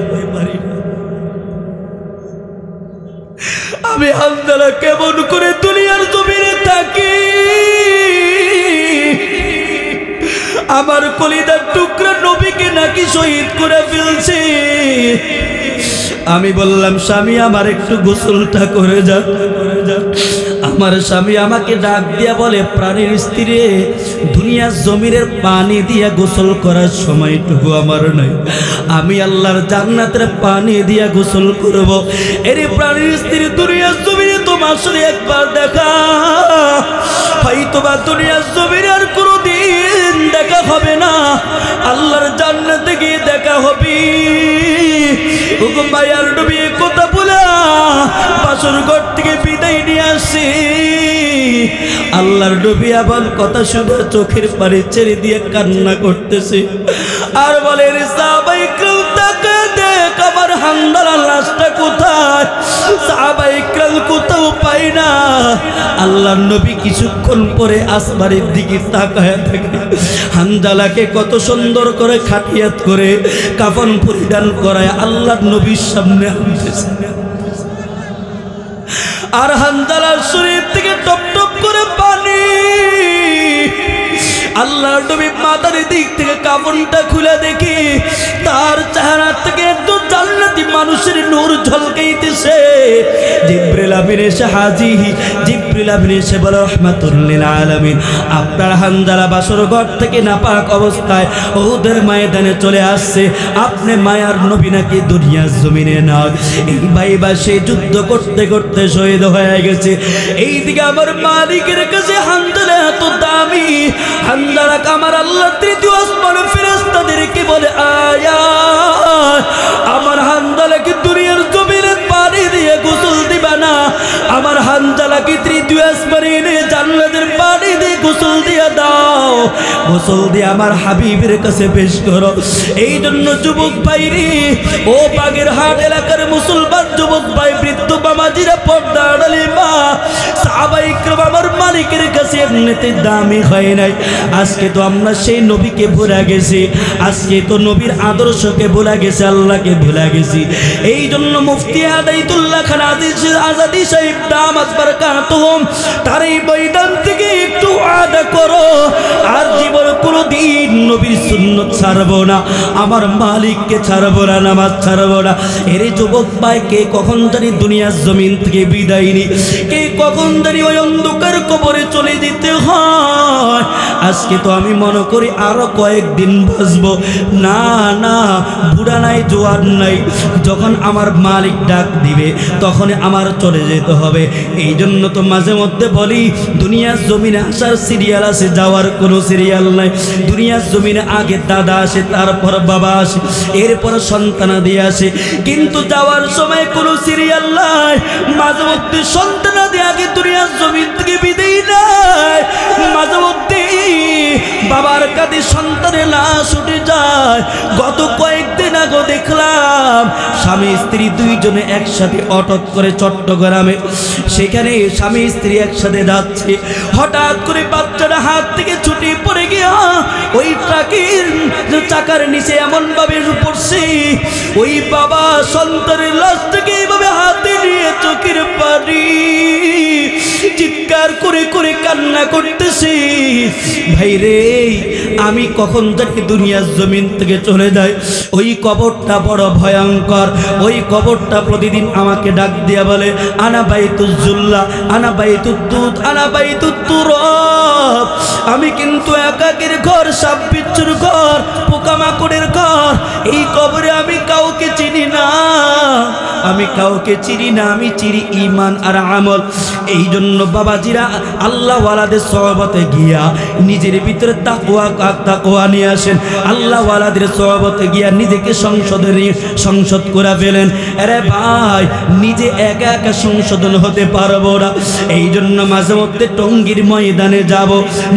আমি হানজালা কেমন করে দুনিয়ার জমিনে থাকি? আমার কলিজার টুকরা নবীকে নাকি শহীদ করে ফেলছে। আমি বললাম স্বামী আমার একটু গোসলটা করে যা। আমার স্বামী আমাকে ডাক দিয়া বলে প্রাণীর স্ত্রী দুনিয়ার জমিনের পানি দিয়া গোসল করার সময়টুকু আমার নাই, আমি আল্লাহর জান্নাতের পানি দিয়া গোসল করব। এরে প্রাণীর স্ত্রী দুনিয়ার জমিনে তোমার সাথে একবার দেখা, হয়তো বা দুনিয়ার জমিনে আর কোনোদিন দেখা হবে না, আল্লাহর জান্নাতে গিয়ে দেখা হবে। হুকুম ভাইয়ার নবী কথা বলা বাসর ঘর থেকে বিদায় নিয়ে আসে। আল্লাহর নবী আবার কথা শুনে চোখের পানি ছেড়ে দিয়ে কান্না করতেছে আর বলে রে সাহাবায়ে কেরাম তাকে দেখ আমার হানজালার লাশটা কোথায়। সাহাবায়ে কেরাম কোথাও পাই না। আল্লাহর নবী কিছুক্ষণ পরে আসমানের দিকে তাকায় থাকে, হানজালাকে কত সুন্দর করে খাটিয়াত করে কাফন পরিধান করায় আল্লাহর নবীর সামনে আনতেছে। আর হানজালার শরীর থেকে টপ টপ করে পানি। আল্লাহর নবী মাথার দিক থেকে কাফনটা খুলে দেখি তার চেহারা থেকে একদম জান্নাতি মানুষের নূর ঝলকাইতেছে। জিবরিল আমিন এসে হাজির, জিবরিল আমিন এসে বলে রাহমাতুল লিল আলামিন আপনার হানজালা বাসর ঘর থেকে নাপাক অবস্থায় উহুদের ময়দানে চলে আসছে, আপনি মায়ার নবী নাকি দুনিয়ার জমিনে নয়। এই ভাইবা সে যুদ্ধ করতে করতে শহীদ হয়ে গেছে। এইদিকে আমার মালিকের কাছে হানজালা এত দামি, হানজালা আমার আল্লাহ তৃতীয় আসমানের ফেরেশতাদেরকে বলে আয়া আমার হানজালাকে দুনিয়ার জমিনে পানি দিয়ে গোসল দিবা না, আমার হানজালাকে তৃতীয় আসমানে জান্নাতের পানি দিয়ে গোসল দিয়ে দাও, গোসল দিয়ে আমার হাবিবের কাছে পেশ করো। এই জন্য যুবক ভাইরে ও বাগেরহাট এলাকার মুসলমান যুবক ভাই বৃদ্ধ বামাজিরা পর্দা আড়ালে মা সাহাবায়ে কেরাম আমার মালিকের কাছে এমনিতে দামি হয় নাই। আজকে তো আমরা সেই নবীকে ভুলে গেছি, আজকে তো নবীর আদর্শকে ভুলে গেছি, আল্লাহকে ভুলে গেছি। এই জন্য মুফতি আদাইতুল্লাহ খান আজাদি সাহেব দামাত বারাকাতুহুম তার এই ময়দান থেকে একটু ওয়াদা করো আর জীবন কোনোদিন নবীর সুন্নত ছাড়বো না, আমার মালিককে ছাড়বো না, নামাজ ছাড়বো না। এর যুবক ভাই কে কখন জানি দুনিয়ার জমিন থেকে বিদায় নি, কে কখন জানি ওই অন্ধকার কবরে চলে যেতে হয়। আজকে তো আমি মনে করি আরো কয়েকদিন বাঁচবো না, না বুড়া নাই জোয়ান নাই, যখন আমার মালিক ডাক দিবে তখন আমার চলে যেতে হবে। এই জন্য তো মাঝে মধ্যে বলি দুনিয়ার জমিনে আসার সিরিয়াল আছে, যাওয়ার কোনো সিরিয়াল নাই। দুনিয়ার জমিনে আগে দাদা আসে, তারপর বাবা আসে, এরপর সন্তানাদি আসে, কিন্তু যাওয়ার সময় কোনো সিরিয়াল নাই। মাঝে মধ্যে সন্তানাদি আগে দুনিয়ার জমিন থেকে বিদায় নেয়, মাঝে মধ্যে বাবার কাঁধে সন্তানের লাশ উঠে যায়। গত কয়েকদিন আগে দেখলাম স্বামী স্ত্রী দুইজনে একসাথে অটো করে চট্টগ্রামে, সেখানে স্বামী স্ত্রী একসাথে যাচ্ছে, হঠাৎ করে বাচ্চাটা হাত থেকে ছুটে পড়ে গিয়া ওই ট্রাকের চাকার নিচে এমন ভাবে পড়ছে, ওই বাবা সন্তানের লাশটাকে এইভাবে হাতে নিয়ে চোখের পানি চিৎকার করে করে কান্না করতেছে। ভাই রে আমি কখন জানি দুনিয়ার জমিন থেকে চলে যাই। ওই কবরটা বড় ভয়ঙ্কর, ওই কবরটা প্রতিদিন আমাকে ডাক দিয়া বলে আনা বাইতুজ্জুল্লাহ, আনা বাইতুদ্দুদ, আনা বাইতুত্তুরাব। আমি কিন্তু একাকের ঘর, সাপ বিচ্ছুর ঘর, পোকামাকড়ের ঘর, এই কবরে আমি কাউকে চিনি না, আমি কাউকে চিনি না, আমি চিনি ঈমান আর আমল। এই জন্য বাবাজিরা আল্লাহওয়ালাদের সহবতে গিয়া নিজের ভিতরে তাকওয়া নিয়ে আসেন, আল্লাহওয়ালাদের সহবতে গিয়া নিজেকে সংশোধন করে ফেলেন। আরে ভাই নিজে একা একা সংশোধন হতে পারবো না, এই জন্য মাঝে মধ্যে টঙ্গীর ময়দানে যাব,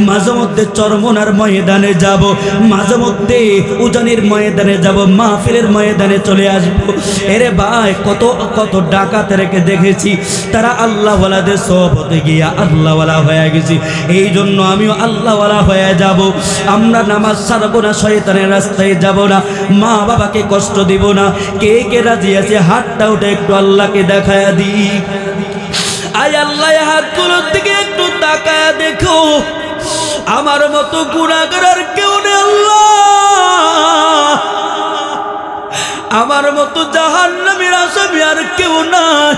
মাঝে মধ্যে চরমনার ময়দানে যাব, মাঝে মধ্যে উজানের ময়দানে যাব, মাহফিলের ময়দানে চলে আসবো। এরে ভাই কত কত ডাকাতেরকে দেখেছি, তারা আল্লাহওয়ালাদের সহবতে গিয়া আল্লাহওয়ালা হয়ে গেছি। এই জন্য আমিও আল্লাহওয়ালা হয়ে যাব। আমরা নামাজ ছাড়বো না, শয়তানের রাস্তায় যাব না, মা বাবাকে কষ্ট দিব না। কে কে রাজি আছে হাতটা উঠে একটু আল্লাহকে দেখায়া দিই। আয় আল্লাহ হাতগুলোর দিকে একটু তাকায়া দেখো, আমার মতো গুনাহগার আর কেউ নেই আল্লাহ, আমার মতো জাহান্নামের আসামি কেউ নাই।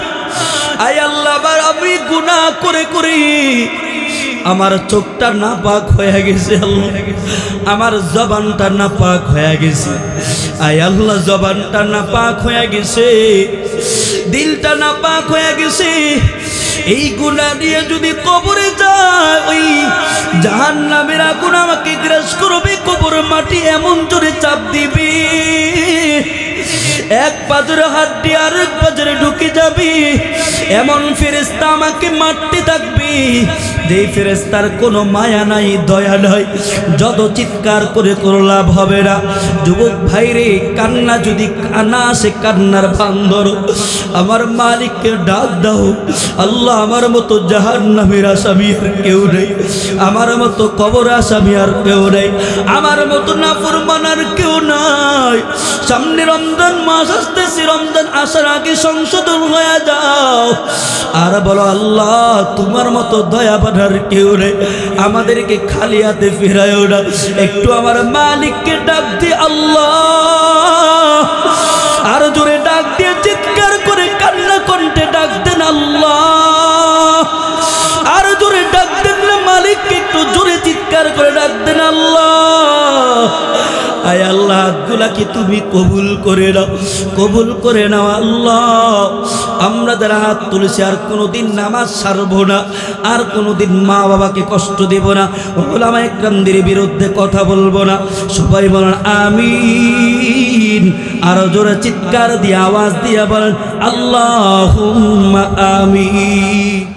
আয় আল্লাহ, আমি গুনাহ করে করে আমার চোখটা নাপাক হয়ে গেছে আল্লাহ, আমার জবানটা নাপাক হয়ে গেছে। আয় আল্লাহ, জবানটা নাপাক হয়ে গেছে, দিলটা নাপাক হয়ে গেছে। এই গুনাহ নিয়ে যদি কবরে যায়, ওই জাহান্নামের আগুন আমাকে গ্রাস করবে, কবর মাটি এমন জোরে চাপ দিবে, এক পাজরে হাত দিয়ে আরেক পাজরে ঢুকে যাবে। এমন ফেরেশতা আমাকে মারতে থাকবে, যেই ফেরেশতার কোনো মায়া নাই, দয়া নাই। যত চিৎকার করে কোনো লাভ হবে না। যুবক ভাইরে, কান্না যদি কান্না আসে, কান্নার ভান ধরো, আমার মালিককে ডাক দাও। আল্লাহ, আমার মতো জাহান্নামের আসামি আর কেউ নেই, আমার মতো কবর আসামি আর কেউ নেই, আমার মতো নাফরমান আর কেউ নাই। সামনে রমজান মাস আসতেছে, রমজান আসার আগে সংশোধন হয়ে যাও আর বলো, আল্লাহ তোমার মতো দয়াবান আর কেউ নেই, আমাদেরকে খালি হাতে ফেরায়ও না। একটু আমার মালিককে ডাক দিয়ে আল্লাহ, আর জোরে ডাক দিয়ে চিৎকার করে কান্না কণ্ঠে ডাক দেন আল্লাহ, আর জোরে ডাক দেন না মালিককে, একটু জোরে চিৎকার করে ডাক দেন আল্লাহ। আয় আল্লাহ, হাতগুলাকে তুমি কবুল করে নাও, কবুল করে নাও আল্লাহ। আমরা যারা হাত তুলেছি আর কোনোদিন নামাজ ছাড়বো না, আর কোনোদিন মা বাবাকে কষ্ট দেব না, ওলামায়ে কেরামদের বিরুদ্ধে কথা বলবো না। সবাই বলেন আমিন। আর জোরে চিৎকার দিয়ে আওয়াজ দিয়ে বলেন আল্লাহুম্মা আমিন।